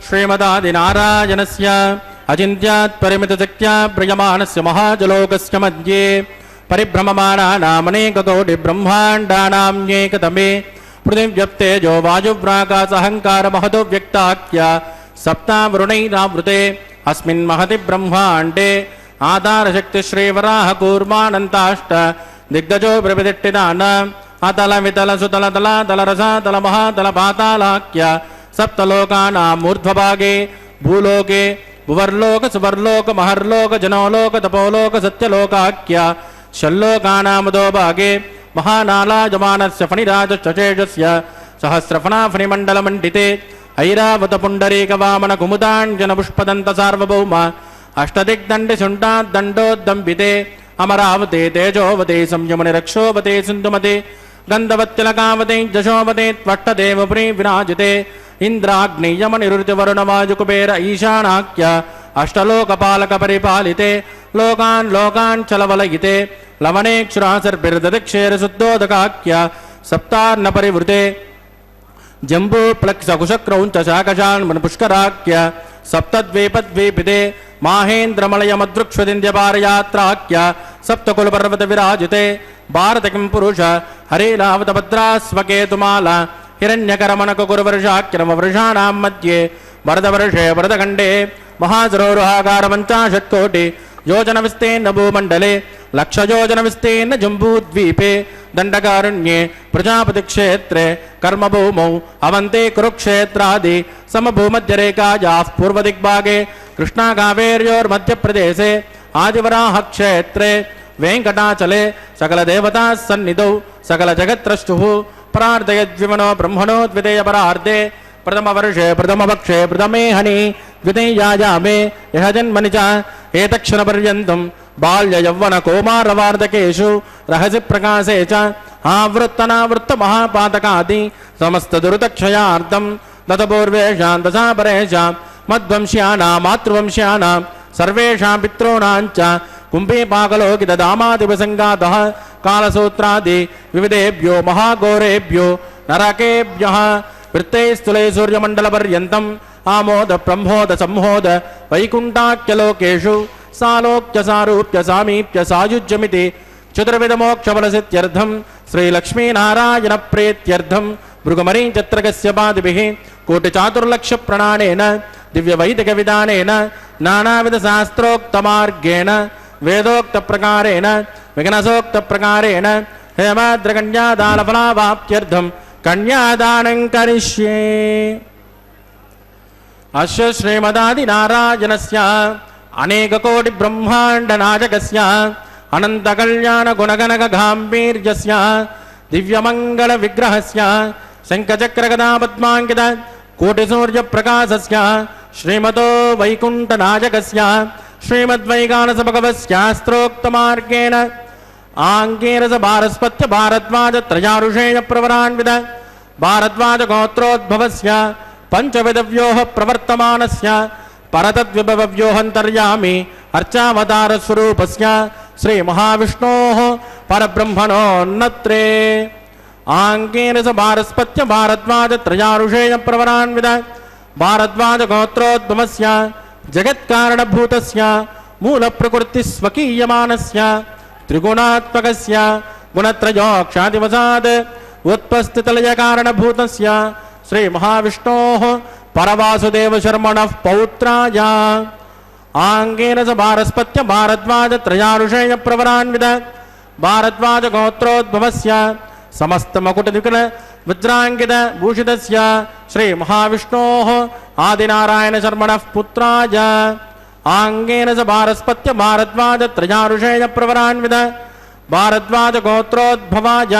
श्रीमदादिनारायणस्य अचिन्त्यात् परिमितशक्त्या प्रियमाणस्य महाजलोकस्य मध्ये परिभ्रममाणानामनेककोटिब्रह्माण्डानाम्येकतमे पृथिव्यप्तेजो वायुव्राकाशहङ्कार महतो व्यक्ताख्य सप्तावरुणैरावृते अस्मिन् महति ब्रह्माण्डे आधारशक्तिश्रीवराह कूर्मानन्ताष्ट दिग्गजो प्रविदिष्टिदान अतल वितल सुतल तल तलरसा तल महातल पातालाख्य सप्तलोकानाम् ऊर्ध्वभागे भूलोके भुवर्लोक सुवर्लोक महर्लोक जनोलोक तपोलोक सत्यलोकाख्य षल्लोकानामदो भागे महानालायमानस्य फणिराजश्चेषस्य सहस्रफणाफणिमण्डलमण्डिते ऐरावतपुण्डरीकवामन कुमुदाञ्जनपुष्पदन्त सार्वभौम अष्टदिग्दण्डिशुण्डाद्दण्डोद्दम्बिते अमरावते तेजोवते संयमनिरक्षोवते सिन्धुमते गन्धवत्यलकावते जशोवते त्वष्टदेवपुरी विराजिते इन्द्राग्नियमनिरुतिवरुणवायुकुबेर ईशानाख्य अष्टलोकपालकपरिपालिते लोकान् लोकान् चलवलयिते लवणेक्षुरासर्भिर्दधिक्षेरशुद्धोदकाख्य सप्तार्णपरिवृते जम्बूप्लक्षकुशक्रौञ्च शाकशान्मनुपुष्कराख्य सप्तद्वीपद्वीपिते माहेन्द्रमलयमदृक्ष्वदिन्द्यपारयात्राख्य सप्तकुलपर्वतविराजिते भारतकिं पुरुष हरिलावतभद्रास्वकेतुमाला हिरण्यकरमणकुकुरवर्षाख्यनववर्षाणां मध्ये वरदवर्षे वरदखण्डे महासरोरुहाकारपञ्चाशत्कोटि योजनविस्तीर्ण भूमण्डले लक्षयोजनविस्तीर्ण जम्बूद्वीपे दण्डकारण्ये प्रजापतिक्षेत्रे कर्मभूमौ अवन्ते कुरुक्षेत्रादि समभूमध्यरेखायाः पूर्वदिग्भागे कृष्णाकावेर्योर्मध्यप्रदेशे आदिवराहक्षेत्रे वेङ्कटाचले सकलदेवताः सन्निधौ सकलजगत्त्रष्टुः प्रार्थयद्विमनो ब्रह्मणो द्वितीयपरार्धे प्रथमवर्षे प्रथमपक्षे प्रथमे हनि द्वितीयायामे यह जन्मनि च एतक्षणपर्यन्तं बाल्ययौवनकौमारवार्धकेषु रहसि प्रकाशे च आवृत्तनावृत्तमहापातकादि समस्तदुरितक्षयार्थं ततपूर्वेषां दशापरेषां मद्वंश्यानां मातृवंश्यानां सर्वेषां पितॄणां च कुम्भीपाकलोकितदामादिवसङ्गातः कालसूत्रादि विविधेभ्यो महाघोरेभ्यो नरकेभ्यः वृत्तैस्थूले सूर्यमण्डलपर्यन्तम् आमोद ब्रह्मोद संहोद वैकुण्ठाख्यलोकेषु सालोक्य सारूप्य सामीप्य सायुज्यमिति चतुर्विधमोक्षफलसिद्ध्यर्थं श्रीलक्ष्मीनारायणप्रीत्यर्थं भृगुमरीचित्रकस्य पादिभिः कोटिचातुर्लक्षप्रणानेन दिव्यवैदिकविधानेन नानाविधशास्त्रोक्तमार्गेण वेदोक्तप्रकारेण विघ्नसोक्तप्रकारेण हेमाद्रकन्यादानफलावाप्त्यर्थं कन्यादानं करिष्ये। अस्य श्रीमदादिनारायणस्य अनेककोटिब्रह्माण्डनायकस्य अनन्तकल्याणगुणगणकगाम्भीर्यस्य दिव्यमङ्गलविग्रहस्य शङ्खचक्रगदापद्माङ्कित कोटिसूर्यप्रकाशस्य श्रीमतो वैकुण्ठनायकस्य श्रीमद्वैगानसभगवस्यास्त्रोक्तमार्गेण आङ्गेरसभारस्पत्य भारद्वाजत्रयारुषेयप्रवरान्वित भारद्वाजगोत्रोद्भवस्य पञ्चविधव्योः प्रवर्तमानस्य परतद्विभवव्योऽन्तर्यामि अर्चावतारस्वरूपस्य श्रीमहाविष्णोः परब्रह्मणोन्नत्रे आङ्गेरसभारस्पत्य भारद्वाजत्रयारुषेयप्रवरान्वित भारद्वाजगोत्रोद्भवस्य जगत्कारणभूतस्य मूलप्रकृतिस्वकीयमानस्य त्रिगुणात्मकस्य गुणत्रयोक्षादिवसात् उत्पस्थितलयकारणभूतस्य श्रीमहाविष्णोः परवासुदेवशर्मणः पौत्राय आङ्गेरसभारस्पत्य भारद्वाजत्रयारुषेयप्रवरान्वित भारद्वाजगोत्रोद्भवस्य समस्तमकुटविकल वज्राङ्कित भूषितस्य श्रीमहाविष्णोः आदिनारायणशर्मणः पुत्राय आङ्गेरसभारस्पत्य भारद्वाजत्रयारुषेयप्रवरान्वित भारद्वाजगोत्रोद्भवाय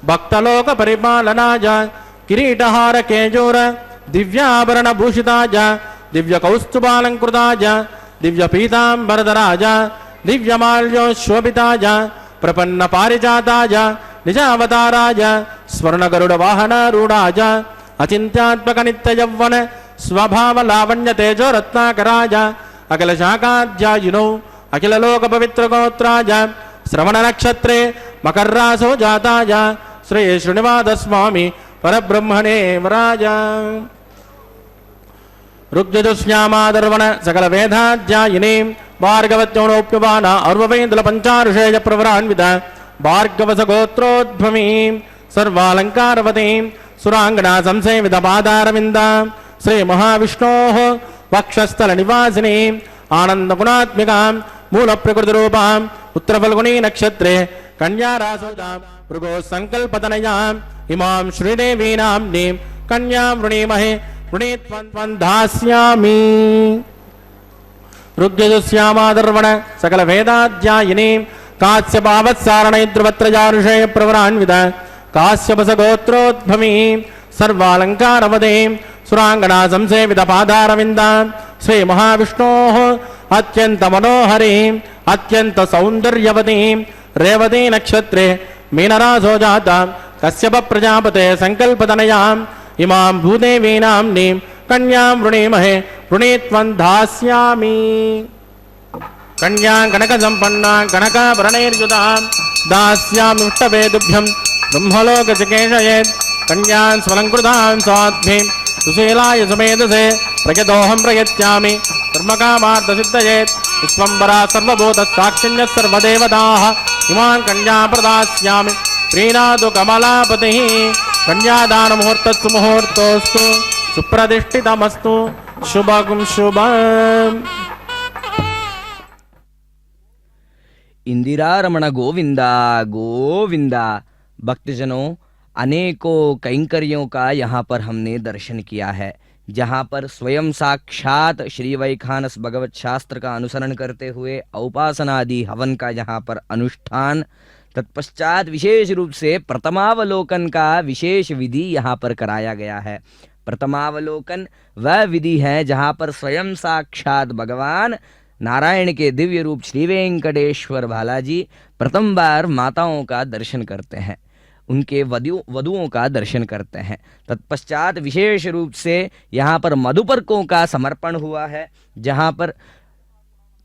भक्तलोकपरिपालनाय किरीटहारकेयूर दिव्याभरणभूषिताय दिव्यकौस्तुभालङ्कृताय दिव्यपीताम्बरधराय दिव्यमाल्योशोभिताय प्रपन्नपारिजाताय निजावताराय स्वर्णगरुडवाहनारूढाय अचिन्त्यात्मकनित्ययौवन स्वभावलावण्यतेजोरत्नाकराय अखिलशाखाध्यायिनो अखिललोकपवित्रगोत्राय श्रवणनक्षत्रे मकर्रासो जाताय श्री श्रीनिवास स्वामी परब्रह्मणे वराय ऋग्यजुष्यामादर्वण सकल वेदाध्यायिनी भार्गवत्योणोप्यवान अर्ववेन्द्र पंचाऋषेय प्रवरान्वित भार्गवस गोत्रोद्भवी सर्वालंकारवती सुरांगना संसेवित पादारविंद श्री महाविष्णोः वक्षस्थल निवासिनी आनंद गुणात्मिका मूल प्रकृति रूपा उत्तर फल्गुनी नक्षत्रे कन्या रासोदा भृगो संकल्पतनया इमां श्रीदेवी नाम्नी कन्या वृणीमहे वृणीत्वं दास्यामि ऋग्यजुष्यामादर्वण सकल वेदाध्यायिनी काश्यपावत्सारणैर्ध्रुवत्रजाऋषे प्रवरान्वित काश्यपस गोत्रोद्भवी सर्वालंकारवदे सुरांगना संसेवित पादारविंद श्री महाविष्णोः अत्यंत मनोहरी अत्यंत सौंदर्यवती रेवती नक्षत्रे मीनरासो जाता कश्यप प्रजापते संकल्पतनया इमां भूदेवी नाम्नी कन्यां वृणीमहे वृणीत्वं दास्यामि कन्या कनक संपन्ना कनकाभरणैर्युता दास्यामि मुष्टवेदुभ्यं ब्रह्मलोक चिकेशयेत् कन्यां स्वलंकृतां स्वाध्वीं सुशीलाय सुमेधसे प्रयतोऽहं प्रयच्छामि धर्मकामार्थसिद्धयेत् विश्वम्बरा सर्वभूतसाक्षिण्यः सर्वदेवताः इमां कन्यां प्रदास्यामि प्रीणातु कमलापतिः कन्यादानमुहूर्तस्तु मुहूर्तोऽस्तु सुप्रतिष्ठितमस्तु शुभं शुभम् इंदिरा रमण गोविंदा गोविंदा। भक्तजनों, अनेकों कैंकर्यों का यहाँ पर हमने दर्शन किया है, जहाँ पर स्वयं साक्षात श्री वैखानस भगवत शास्त्र का अनुसरण करते हुए औपासनादि हवन का यहाँ पर अनुष्ठान, तत्पश्चात विशेष रूप से प्रथमावलोकन का विशेष विधि यहाँ पर कराया गया है। प्रथमावलोकन वह विधि है जहाँ पर स्वयं साक्षात भगवान नारायण के दिव्य रूप श्री वेंकटेश्वर बालाजी प्रथम बार माताओं का दर्शन करते हैं, उनके वधुओं का दर्शन करते हैं। तत्पश्चात विशेष रूप से यहाँ पर मधुपर्कों का समर्पण हुआ है, जहाँ पर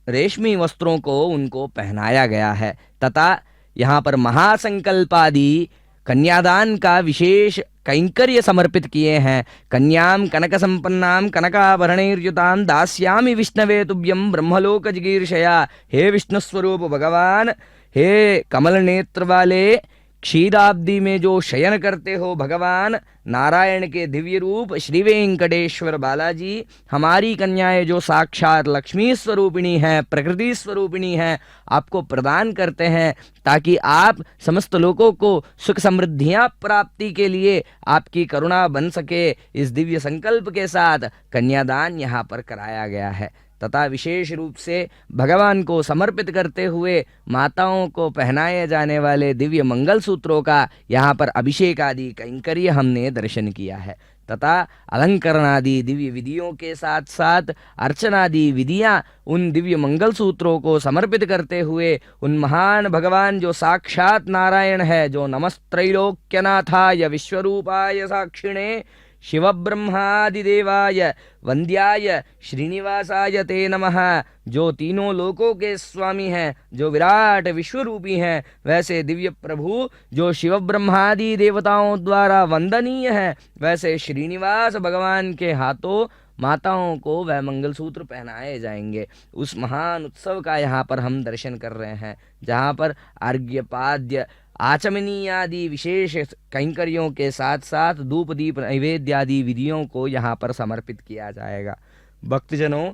रेशमी वस्त्रों को उनको पहनाया गया है, तथा यहाँ पर महासंकल्पादि कन्यादान का विशेष कैंकर्य समर्पित किए हैं। कन्याम कनक संपन्नाम कनकाभरणैर्युतां दास्यामि विष्णवे तुभ्यं ब्रह्मलोक जिगीर्षया। हे विष्णु स्वरूप भगवान, हे कमल नेत्र वाले, क्षीराब्दी में जो शयन करते हो भगवान नारायण के दिव्य रूप श्री वेंकटेश्वर बालाजी, हमारी कन्याएं जो साक्षात लक्ष्मी स्वरूपिणी हैं, प्रकृति स्वरूपिणी हैं, आपको प्रदान करते हैं ताकि आप समस्त लोगों को सुख समृद्धियां प्राप्ति के लिए आपकी करुणा बन सके। इस दिव्य संकल्प के साथ कन्यादान यहाँ पर कराया गया है, तथा विशेष रूप से भगवान को समर्पित करते हुए माताओं को पहनाए जाने वाले दिव्य मंगल सूत्रों का यहाँ पर अभिषेक आदि कैंकर्य हमने दर्शन किया है, तथा अलंकरण आदि दिव्य विधियों के साथ साथ अर्चनादि विधियाँ उन दिव्य मंगल सूत्रों को समर्पित करते हुए उन महान भगवान जो साक्षात नारायण है, जो नमस्त्रैलोक्यनाथाय विश्वरूपाय साक्षिणे शिव ब्रह्मादिदेवाय वंद्याय श्रीनिवासाय ते नमः, जो तीनों लोकों के स्वामी हैं, जो विराट विश्वरूपी हैं, वैसे दिव्य प्रभु जो शिव ब्रह्मादि देवताओं द्वारा वंदनीय है, वैसे श्रीनिवास भगवान के हाथों माताओं को वह मंगलसूत्र पहनाए जाएंगे। उस महान उत्सव का यहाँ पर हम दर्शन कर रहे हैं, जहाँ पर अर्घ्यपाद्य आचमनी आदि विशेष कैंकर्यों के साथ साथ धूप दीप नैवेद्य आदि विधियों को यहाँ पर समर्पित किया जाएगा। भक्तजनों,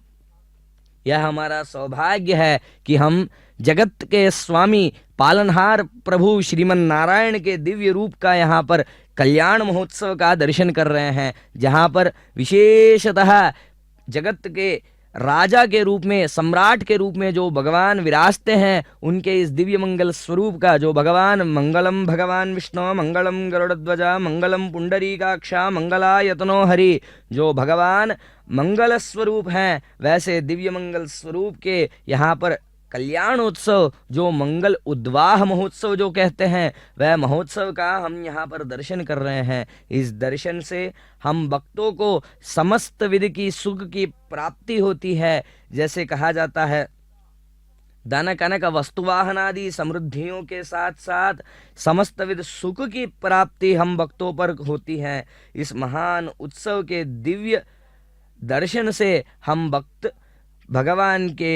यह हमारा सौभाग्य है कि हम जगत के स्वामी पालनहार प्रभु श्रीमन नारायण के दिव्य रूप का यहाँ पर कल्याण महोत्सव का दर्शन कर रहे हैं, जहाँ पर विशेषतः जगत के राजा के रूप में, सम्राट के रूप में जो भगवान विराजते हैं, उनके इस दिव्य मंगल स्वरूप का जो भगवान मंगलम भगवान विष्णु मंगलम गरुड़ध्वजा मंगलम पुंडरीकाक्षा मंगलायतनो हरि, जो भगवान मंगल स्वरूप हैं, वैसे दिव्य मंगल स्वरूप के यहाँ पर कल्याणोत्सव जो मंगल उद्वाह महोत्सव जो कहते हैं, वह महोत्सव का हम यहाँ पर दर्शन कर रहे हैं। इस दर्शन से हम भक्तों को समस्त विधि की सुख की प्राप्ति होती है। जैसे कहा जाता है धन कनक वस्तुवाहनादि समृद्धियों के साथ साथ समस्त विध सुख की प्राप्ति हम भक्तों पर होती है। इस महान उत्सव के दिव्य दर्शन से हम भक्त भगवान के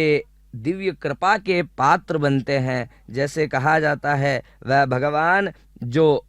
दिव्य कृपा के पात्र बनते हैं। जैसे कहा जाता है, वह भगवान जो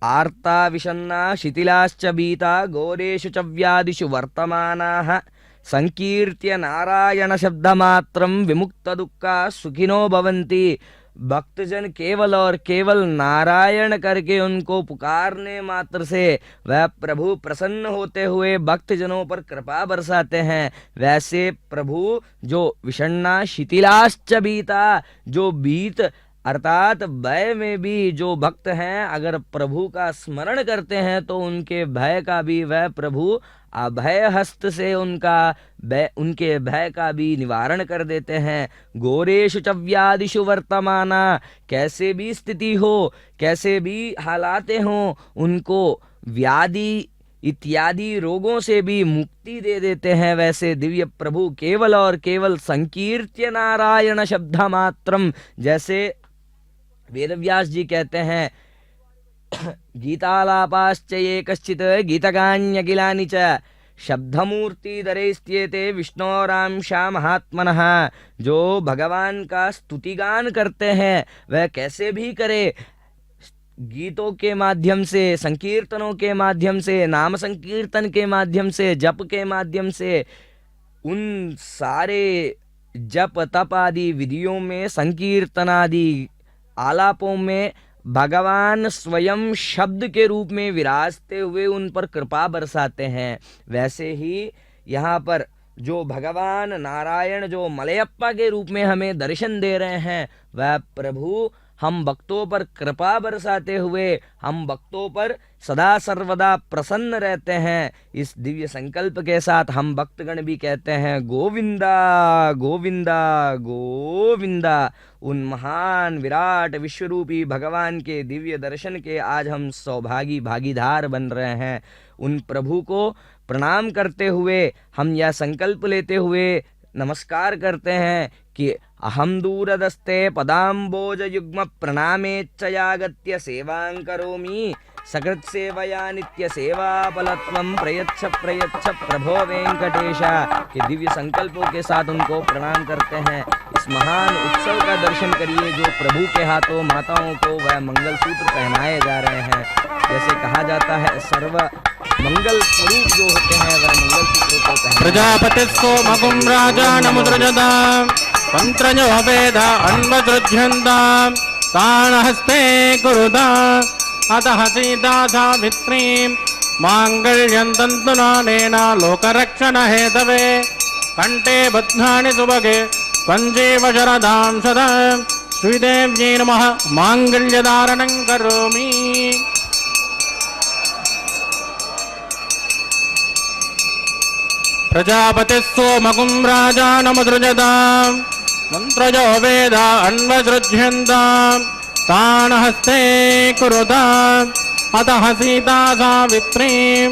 आर्ता विषन्ना शिथिलाश्च भीता घोरेषु च व्याधिषु वर्तमानाः संकीर्त्य नारायण शब्दमात्रं विमुक्त दुःखा सुखिनो भवन्ति। भक्तजन केवल और केवल नारायण करके उनको पुकारने मात्र से वह प्रभु प्रसन्न होते हुए भक्तजनों पर कृपा बरसाते हैं। वैसे प्रभु जो विषण्णा शिथिलाश्च भीता, जो भीत अर्थात भय में भी जो भक्त हैं, अगर प्रभु का स्मरण करते हैं तो उनके भय का भी वह प्रभु अभय हस्त से उनके भय का भी निवारण कर देते हैं। घोरेषु च व्याधिषु वर्तमाना, कैसे भी स्थिति हो, कैसे भी हालातें हों, उनको व्याधि इत्यादि रोगों से भी मुक्ति दे देते हैं। वैसे दिव्य प्रभु केवल और केवल संकीर्त्य नारायण शब्द मात्रम, जैसे वेदव्यास जी कहते हैं, गीतालापाश्च ये कश्चित् गीतगान्यखिलानि च शब्दमूर्ति दरेस्त्येते विष्णोरांशा महात्मनः। जो भगवान का स्तुतिगान करते हैं वह कैसे भी करे, गीतों के माध्यम से, संकीर्तनों के माध्यम से, नाम संकीर्तन के माध्यम से, जप के माध्यम से, उन सारे जप तप आदि विधियों में, संकीर्तन आदि आलापों में भगवान स्वयं शब्द के रूप में विराजते हुए उन पर कृपा बरसाते हैं। वैसे ही यहाँ पर जो भगवान नारायण जो मलयप्पा के रूप में हमें दर्शन दे रहे हैं, वह प्रभु हम भक्तों पर कृपा बरसाते हुए हम भक्तों पर सदा सर्वदा प्रसन्न रहते हैं। इस दिव्य संकल्प के साथ हम भक्तगण भी कहते हैं गोविंदा गोविंदा गोविंदा। उन महान विराट विश्वरूपी भगवान के दिव्य दर्शन के आज हम सौभागी भागीदार बन रहे हैं। उन प्रभु को प्रणाम करते हुए हम यह संकल्प लेते हुए नमस्कार करते हैं कि अहम दूरदस्ते पदाम्बोज युग्म प्रणामेच्छयागत्य सेवां करोमि सकृत सेवया नित्य सेवा फलत्वं प्रयच्छ प्रयच्छ प्रभो वेंकटेश के दिव्य संकल्पों के साथ उनको प्रणाम करते हैं। इस महान उत्सव का दर्शन करिए जो प्रभु के हाथों माताओं को वह मंगलसूत्र पहनाए जा रहे हैं। जैसे कहा जाता है सर्व मंगल स्वरूप जो होते हैं वह मंगलसूत्रों को पहनाए। प्रजापतिस्सो मकुं राजानमुद्रजदा तंत्रजो वेद अन्वसृज्यन्ता तानहस्ते कुरुदा अतः सीता सावित्रीं मांगल्यं तन्तुनानेन लोकरक्षण हेतवे कंठे बध्नानि सुभगे पंचेव शरदां सदा श्रीदेव्यै नमः मांगल्यधारणं करोमि। प्रजापतिस्सो मकुं राजानमुद्रजदा मंत्रजो वेद अन्वसृज्यन्ता तान् हस्ते कुरुता अतः सीता सावित्रीं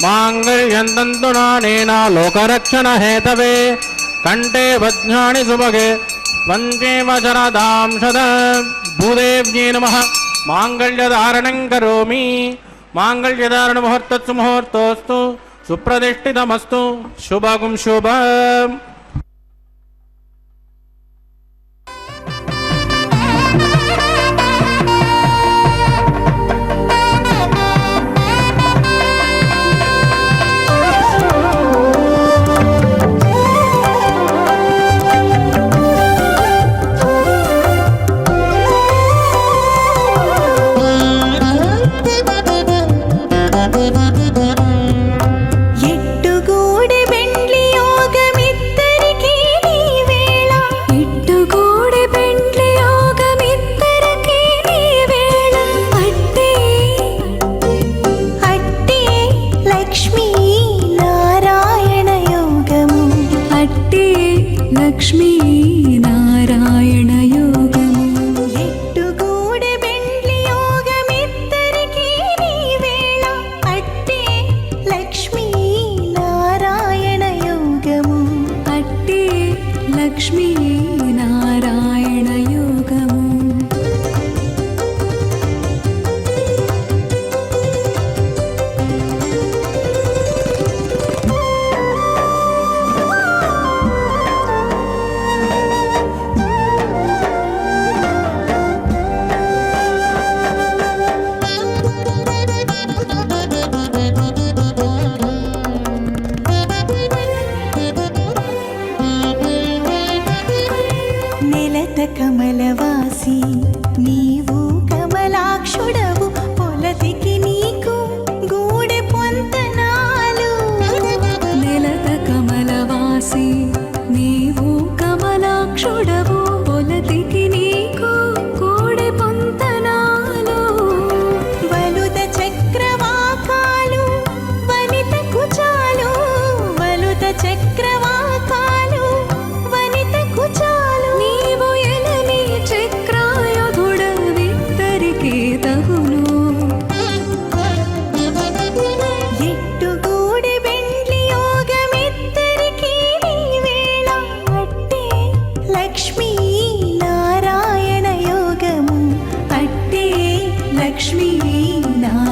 मांगल्यं तन्तुनानेन लोकरक्षण हेतवे कंठे बध्नानि सुभगे पंचेव शरदां सदा भूदेव्यै नमः मांगल्यधारणं करोमि। मांगल्यधारण मुहूर्तस्सु मुहूर्तोऽस्तु सुप्रतिष्ठितमस्तु शुभगुं शुभम्। ಎಟ್ಟುಗೂಡೆ ಬೆಂಡ್ಲಿ ಯೋಗಮಿತ್ತ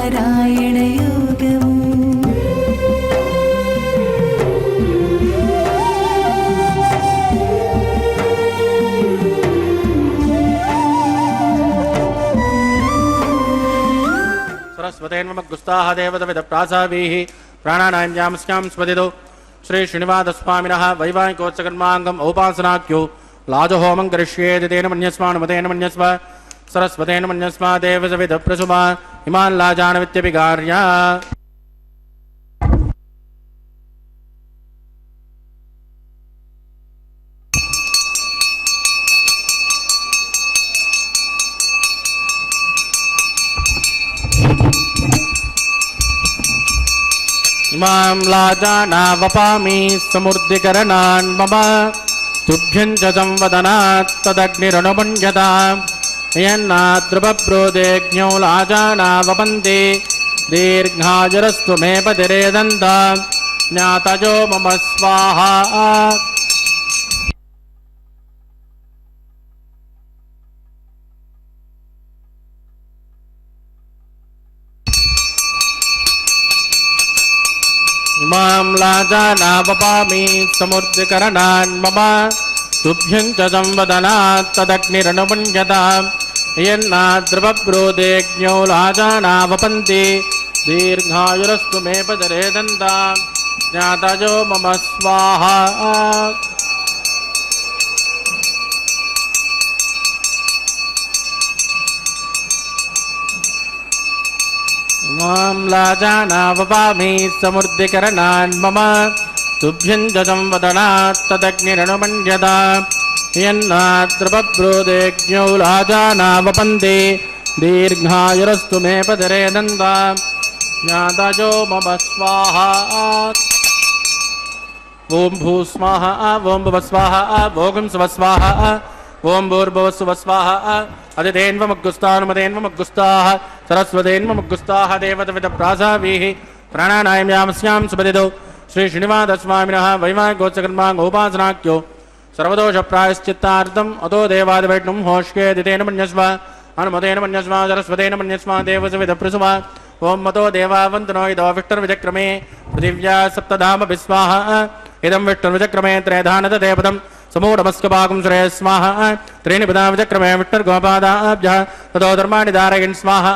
నారాయణ యోగము सरस्वतेन्वमग्गुस्ताः देवतविदप्रासाभिः प्राणानाञ्जामस्यां स्मदितो श्री श्रीनिवासस्वामिनः वैवाहिकोत्सकर्माङ्गम् औपासनाख्यो लाजहोमं करिष्येति तेन मन्यस्मानुमतेन मन्यस्व सरस्वतेन मन्यस्मा देवतविदप्रसुमा इमान् लाजानवित्यभिगार्या इमां लाजानावपामि समृद्धिकरणान् मम तुभ्यं च संवदनात् तदग्निरनुपुञ्जताम् यन्नाद्रुपब्रोदेज्ञौ लाजानावपन्ति दीर्घायुरस्तु मे पतिरेदन्ताम् ज्ञातयो मम स्वाहा इमां लाजानावपामि समृद्धिकरणान् मम तुभ्यं च संवदनात् तदग्निरनुपुञ्जताम् यन्नाद्रुपब्रोदेज्ञौ लाजानावपन्ति दीर्घायुरस्तु मे पतिरेदन्ताम् ज्ञातयो मम स्वाहा इमां लाजानावपामि समृद्धिकरणान् मम तुभ्यं च संवदनात् तदग्निरनुपुञ्जताम् यन्नाद्रुपब्रोदेज्ञौ लाजानावपन्ति दीर्घायुरस्तु मे पतिरेदन्ताम् ज्ञातयो मम स्वाहा ओं भूस्वाहा ओं भुवस्वाहा भोगं सुवस्वाहा ओं भूर्भुवस्सुवस्वाहा अदितेन्वमग्गुस्तानुमतेन्वमग्गुस्ताः सरस्वतेन्वमग्गुस्ताः देवतविदप्रासाभिः प्राणानायम्यामस्यां सुपदितो श्री श्रीनिवासस्वामिनः वैवाहिकोत्सकर्माङ्गोपासनाख्यो सर्वदोषप्रायश्चित्तार्थम् अतो देवादिवैष्णुं होष्येदितेन मन्यस्व अनुमतेन मन्यस्व सरस्वतेन मन्यस्व देवसविदप्रसुवा ओं मतो देवावन्तनो इदो विष्टुर्विचक्रमे पृथिव्या सप्तधाम विस्वाहा इदं विष्टुर्विचक्रमे त्रयधानतदेवतं समूढमस्कभागं श्रेय स्वाहा त्रीणि पदा विचक्रमे विष्टुर्गोपादाभ्यः ततो धर्माणि धारयन् स्वाहा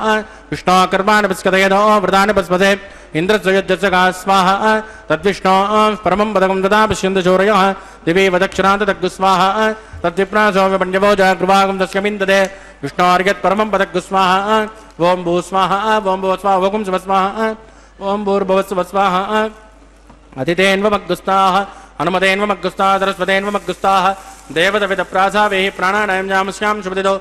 विष्णो कर्माणि विस्कतयदो व्रतानि पस्पते इन्द्रस्वयुज्जसगा स्वाहा तद्विष्णो परमं पदकं तदा पश्यन्तु शौर्यः दिवि वदक्षरान्तदग्गु स्वाहा तद्विप्रासो विपण्यवो जागृभागं तस्यमिन्दते विष्णोर्यत् परमं पदग्गु स्वाहा ओं भू स्वाहा ओं भुवस्वाहा ओं सुवस्वाहा ओं भूर्भुवस्सुवस्वाहा अतिथेन्वमग्गुस्ताः अनुमतेन्वमग्गुस्ताः सरस्वतेन्वमग्गुस्ताः देवतविदप्रासाभिः प्राणानायम्यामस्यां शुभदितो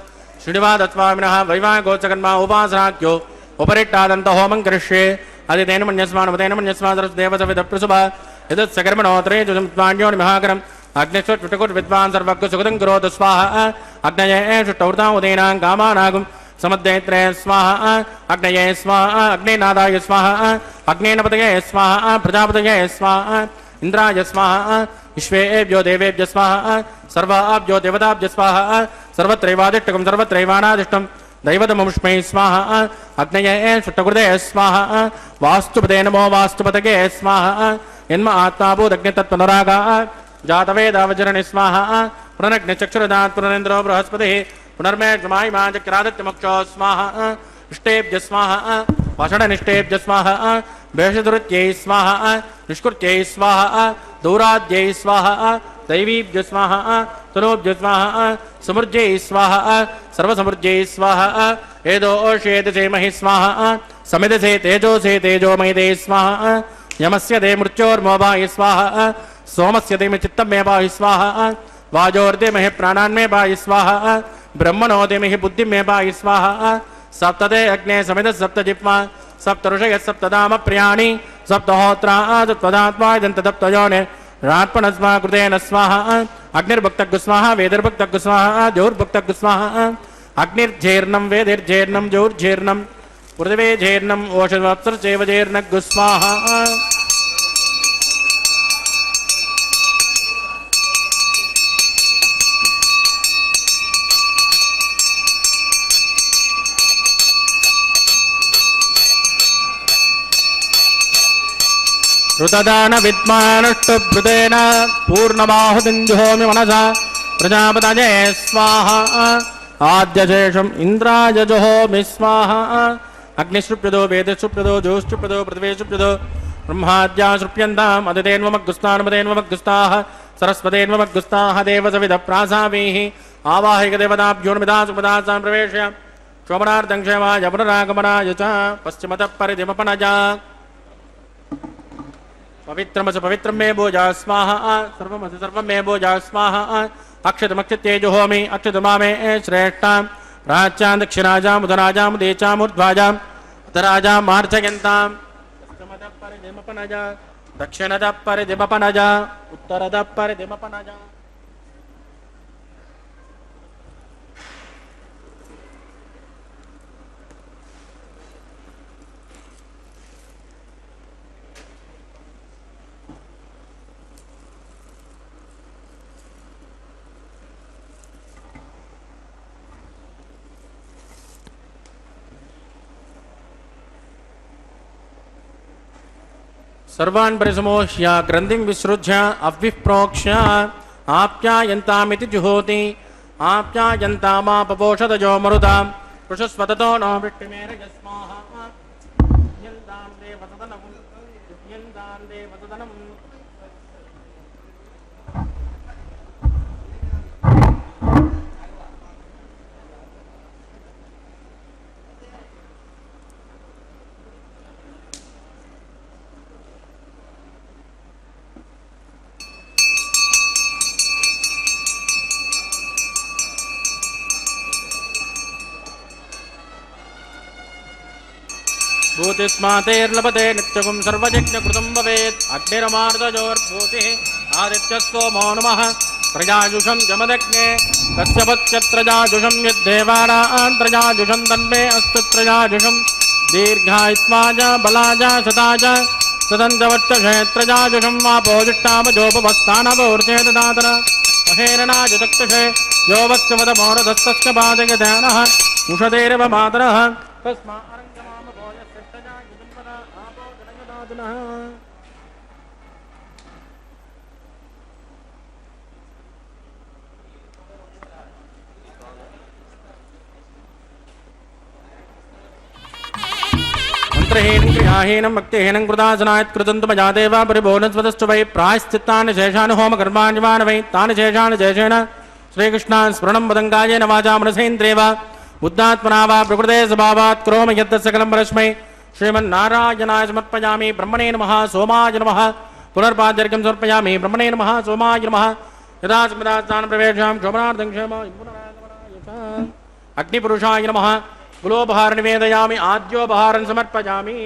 श्रीनिवासस्वामिनः वैवाहिकोत्सकर्मा उपासनाख्यो उपरिट्टादन्तहोमं करिष्ये अदितेन मन्यस्मानुमतेन मन्यस्मा सरस्वदेवतविदप्रसुभा यदत्सकर्मणोत्रे जुष्माण्योनिमहाकरम् अग्निष्वट्विटकुर्विद्वान् सर्वज्ञ सुगतं करोतु स्वाहा अग्नये षुष्टौर्ताम् उदीनां कामानागुं समद्दैत्रे स्वाहा अग्नये स्वाहा अग्नेनादाय स्वाहा अग्नेनपतये स्वाहा प्रजापतये स्वाहा इंद्राय स्वाहा विश्वेभ्यो देवेभ्य स्वाहा सर्वाभ्यो देवताभ्य स्वाहा सर्वत्रैवादिष्टकं सर्वत्रैवानादिष्टं दैवतममुष्मै स्वाहा अग्नये षुष्टकृते स्वाहा वास्तुपते नमो वास्तुपतये स्वाहा यन्म आत्माभूदग्नितत्पुनरागा जातवेदावचरणि स्वाहा पुनरग्निचक्षुरदात् पुनरेन्द्रो बृहस्पतिः पुनर्मेघमायिमा चक्रादित्यमक्षो स्वाहा इष्टेभ्य स्वाहा वषडनिष्टेभ्य स्वाहा भेषधृत्यै स्वाहा निष्कृत्यै स्वाहा दौराद्यै स्वाहा दैवीभ्य स्वाहा तनोभ्य स्वाहा समृद्ध्यै स्वाहा सर्वसमृद्ध्यै स्वाहा एदोषेति सेमहि स्वाहा समिदसे तेजोसे तेजोमयिते स्वाहा यमस्य दे मृत्योर्मोभाय स्वाहा सोमस्य दे चित्तमे पाहि स्वाहा वाजोर्दे महे प्राणान्मे पाहि स्वाहा ब्रह्मणो दे महि बुद्धिमे पाहि स्वाहा सप्तदे अग्ने समिद सप्तजिह्वा सप्तऋषय सप्तदाम प्रियाणि सप्तहोत्रा तत्पदात्मा दन्तदप्तयोने रात्मनस्मा कृतेन स्वाहा अग्निर्भक्तग् स्वाहा वेदिर्भक्तग् स्वाहा ज्योर्भक्तग् स्वाहा अग्निर्झेर्णं वेदिर्झेर्णं ज्योर्झेर्णं पृथिवीझेर्णं ओषधवत्सर्चैवझेर्णग् स्वाहा ऋतदान विद्मानुष्टभृतेन पूर्णमाहुतिञ्जुहोमि मनसा प्रजापतये स्वाहा आद्यशेषम् इन्द्राय जुहोमि स्वाहा अग्निश्रुप्यदो वेदश्रुप्यदो जोश्रुप्यदो पृथिवीश्रुप्यदो ब्रह्माद्या श्रुप्यन्ताम् अदितेन्वमग्गुस्तान्मदेन्वमग्गुस्ताः सरस्वतेन्वमग्गुस्ताः देवसविधप्रासावीः आवाहिकदेवताभ्योर्मिदासुपदासां प्रवेश्य शोभनार्थं क्षेमाय पुनरागमनाय च पश्चिमतः परिधिमपनजा पवित्रमसु पवित्रं मे भोजा स्वाहा सर्वमसु सर्वं मे भोजा स्वाहा अक्षतमक्षत्ये जुहोमि अक्षतमामे श्रेष्ठां प्राच्यां दक्षिणाजाम् उदराजाम् उदेचाम् ऊर्ध्वाजाम् अधराजाम् मार्जयन्ताम् पश्चिमतः परिधिमपनजा दक्षिणतः परिधिमपनजा उत्तरतः परिधिमपनजा सर्वान् परिसमोह्य ग्रन्थिं विसृज्य अव्विप्रोक्ष्य आप्यायन्तामिति जुहोति आप्यायन्तामापपोषदजो मरुतां पृषस्वततो नो वृष्टिमेरयस्माः यन्तां देवसदनं यन्तां देवसदनं भूतिस्मातेर्लभते नित्यगुं सर्वयज्ञकृतं भवेत् अग्निरमार्दजोर्भूतिः आदित्यस्तोमो नमः प्रजाजुषं जमदग्ने कश्यपत्यत्रजाजुषं यद्देवानां त्रजाजुषं तन्मे अस्तु त्रजाजुषं दीर्घायुष्माज बलाज शताज सदन्तवत्तक्षेत्रजाजुषं वापोजिष्टामजोपवस्थानवोर्चेददातर महेरणाज चक्षुषे यो वत्सवदमोरधस्तस्य पादगध्यानः उषधेरव मातरः तस्मा मंत्रहीनं क्रियाहीनं भक्तिहीनं कृतासनायत् कृतं तु मया देव परिभोनस्वतश्च वै प्रायश्चित्तानि शेषान् होमकर्माण्यवान् वै तानि शेषान् शेषेण श्रीकृष्णान् स्मरणं वदङ्गायेन वाचा मनसेन्द्रियैव बुद्धात्मना वा प्रकृते स्वभावात् करोमि यत् सकलं परस्मै श्रीमन्नारायणाय समर्पयामि ब्रह्मणे नमः सोमाय नमः पुनर्पाद्यर्घ्यं समर्पयामि ब्रह्मणे नमः सोमाय नमः यदा स्मृतास्थानं प्रवेशां शोभनार्थं क्षेमाय अग्निपुरुषाय नमः कुलोपहार निवेदयामि आद्योपहारं समर्पयामि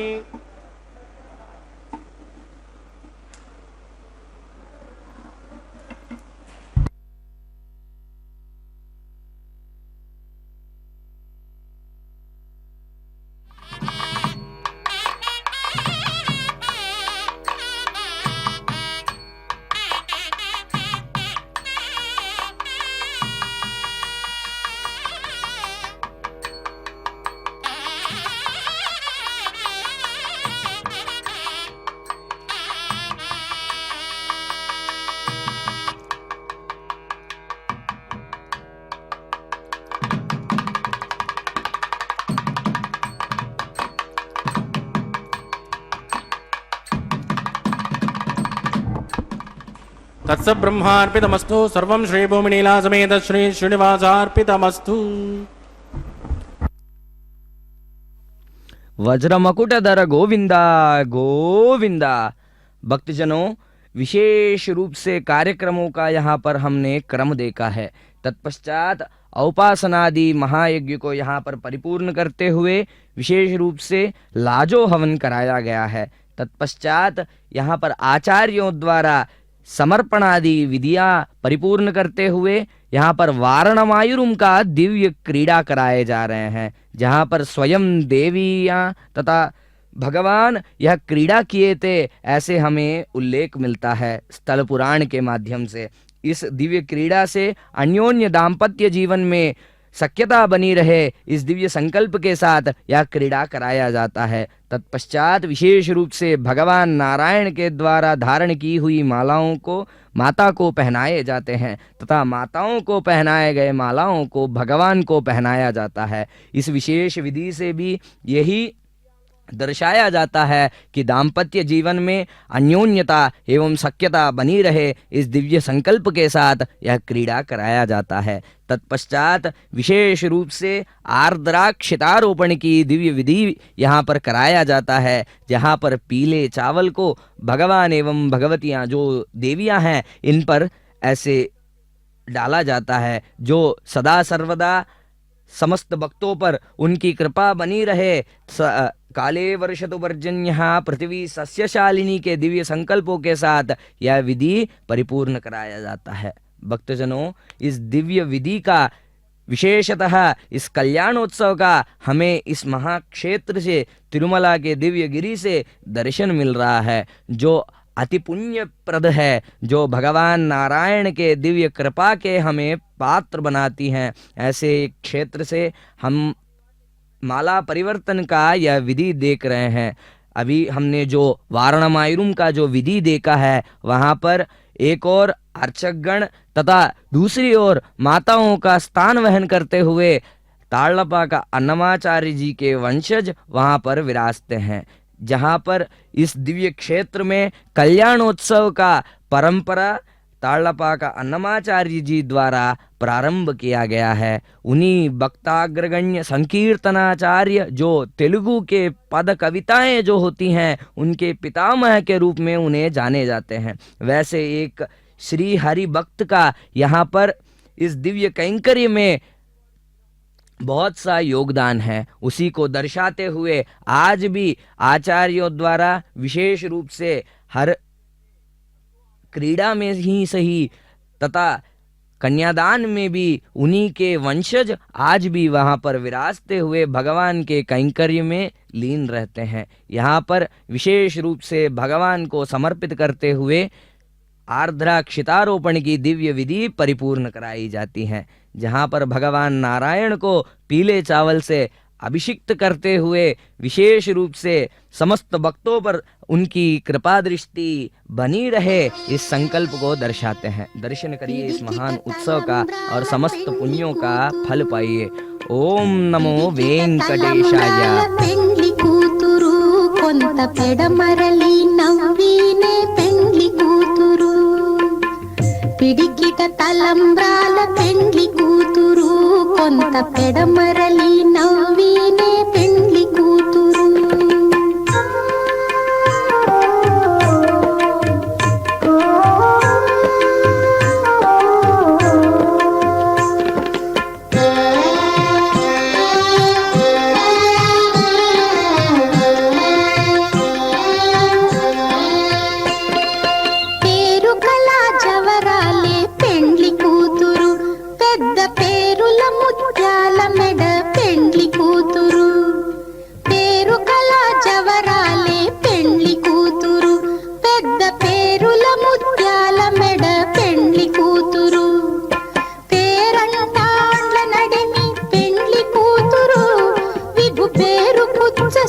तत्सब्रह्मार्पितमस्तु सर्वं श्रीभूमिनीला समेत श्री श्रीनिवासार्पितमस्तु। वज्र मकुटधर गोविंदा गोविंदा। भक्तजनों, विशेष रूप से कार्यक्रमों का यहाँ पर हमने क्रम देखा है। तत्पश्चात औपासनादि महायज्ञ को यहाँ पर परिपूर्ण करते हुए विशेष रूप से लाजो हवन कराया गया है। तत्पश्चात यहाँ पर आचार्यों द्वारा समर्पणादि विधियां परिपूर्ण करते हुए यहाँ पर वारणमायुरुम का दिव्य क्रीड़ा कराए जा रहे हैं, जहाँ पर स्वयं देवियां तथा भगवान यह क्रीड़ा किए थे, ऐसे हमें उल्लेख मिलता है स्थल पुराण के माध्यम से। इस दिव्य क्रीड़ा से अन्योन्य दाम्पत्य जीवन में सख्यता बनी रहे, इस दिव्य संकल्प के साथ यह क्रीड़ा कराया जाता है। तत्पश्चात विशेष रूप से भगवान नारायण के द्वारा धारण की हुई मालाओं को माता को पहनाए जाते हैं तथा माताओं को पहनाए गए मालाओं को भगवान को पहनाया जाता है। इस विशेष विधि से भी यही दर्शाया जाता है कि दाम्पत्य जीवन में अन्योन्यता एवं सख्यता बनी रहे, इस दिव्य संकल्प के साथ यह क्रीड़ा कराया जाता है। तत्पश्चात विशेष रूप से आर्द्राक्षितारोपण की दिव्य विधि यहाँ पर कराया जाता है, जहाँ पर पीले चावल को भगवान एवं भगवतियाँ जो देवियाँ हैं इन पर ऐसे डाला जाता है, जो सदा सर्वदा समस्त भक्तों पर उनकी कृपा बनी रहे। काले वर्षतु पर्जन्यः पृथ्वी सस्यशालिनी के दिव्य संकल्पों के साथ यह विधि परिपूर्ण कराया जाता है। भक्तजनों, इस दिव्य विधि का विशेषतः इस कल्याणोत्सव का हमें इस महाक्षेत्र से तिरुमला के दिव्य गिरि से दर्शन मिल रहा है, जो अति पुण्यप्रद है, जो भगवान नारायण के दिव्य कृपा के हमें पात्र बनाती हैं। ऐसे एक क्षेत्र से हम माला परिवर्तन का यह विधि देख रहे हैं। अभी हमने जो वारणमायुरुम का जो विधि देखा है, वहाँ पर एक और अर्चकगण तथा दूसरी ओर माताओं का स्थान वहन करते हुए ताड़लपा का अन्नमाचार्य जी के वंशज वहाँ पर विराजते हैं, जहाँ पर इस दिव्य क्षेत्र में कल्याणोत्सव का परंपरा ताड़लपा का अन्नमाचार्य जी द्वारा प्रारंभ किया गया है। उन्हीं भक्ताग्रगण्य संकीर्तनाचार्य जो तेलुगु के पद कविताएं जो होती हैं उनके पितामह के रूप में उन्हें जाने जाते हैं, वैसे एक श्री हरि भक्त का यहाँ पर इस दिव्य कैंकर्य में बहुत सा योगदान है। उसी को दर्शाते हुए आज भी आचार्यों द्वारा विशेष रूप से हर क्रीड़ा में ही सही तथा कन्यादान में भी उन्हीं के वंशज आज भी वहाँ पर विराजते हुए भगवान के कैंकर्य में लीन रहते हैं। यहाँ पर विशेष रूप से भगवान को समर्पित करते हुए आर्द्राक्षितारोपण की दिव्य विधि परिपूर्ण कराई जाती है, जहाँ पर भगवान नारायण को पीले चावल से अभिषिक्त करते हुए विशेष रूप से समस्त भक्तों पर उनकी कृपा दृष्टि बनी रहे, इस संकल्प को दर्शाते हैं। दर्शन करिए इस महान उत्सव का और समस्त पुण्यों का फल पाइए। ओम नमो वेंकटेशाय। పెండ్లి కూతురు కొంత పెడమరలి నవ్వినే పెండ్లి కూతురు పిడికిట తలంబ్రాల పెండ్లి కూతురు కొంత పెడమరలి నవ్వినే పెండ్లి కూతురు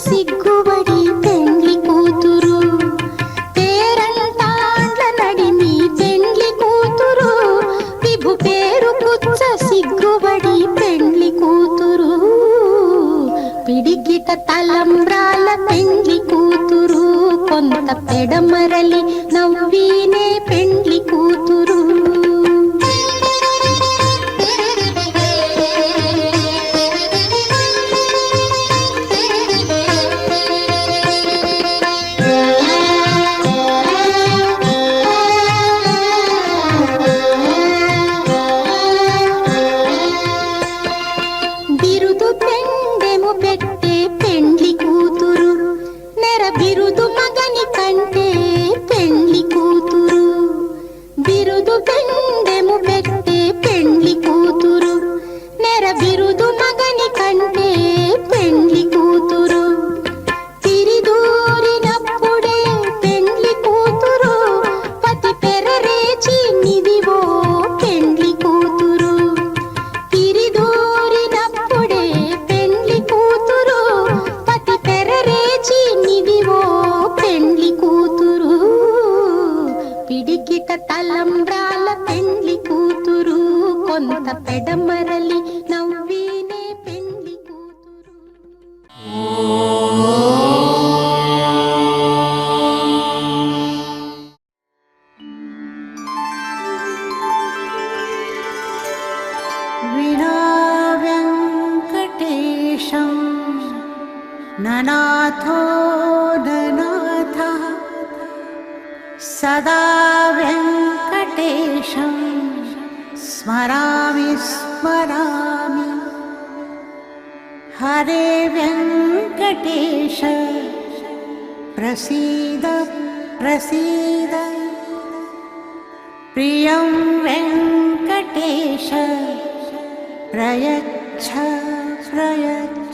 సిగ్గుబడి పెండ్లి కూతురు పేరంటాండ్ల నడిమి పెండ్లి కూతురు విభు పేరు పుచ్చ సిగ్గుబడి పెండ్లి కూతురు పిడికిట తలంబ్రాల పెండ్లి కూతురు కొంత పెడమరలి నవ్వినే పెండ్లి కూతురు తిరిదూరి తలంబ్రాల పెండ్లి కూతురు కొంత పెడమరలి నవ్వీనే పెండ్లి కూతురు. विना व्यङ्कटेशं ननाथो ननाथः सदा व्यङ्कटेशं स्मरामि स्मरामि हरे व्यङ्कटेश प्रसीद प्रसीद प्रियं वेङ्कटेश प्रयच्छ प्रयच्छ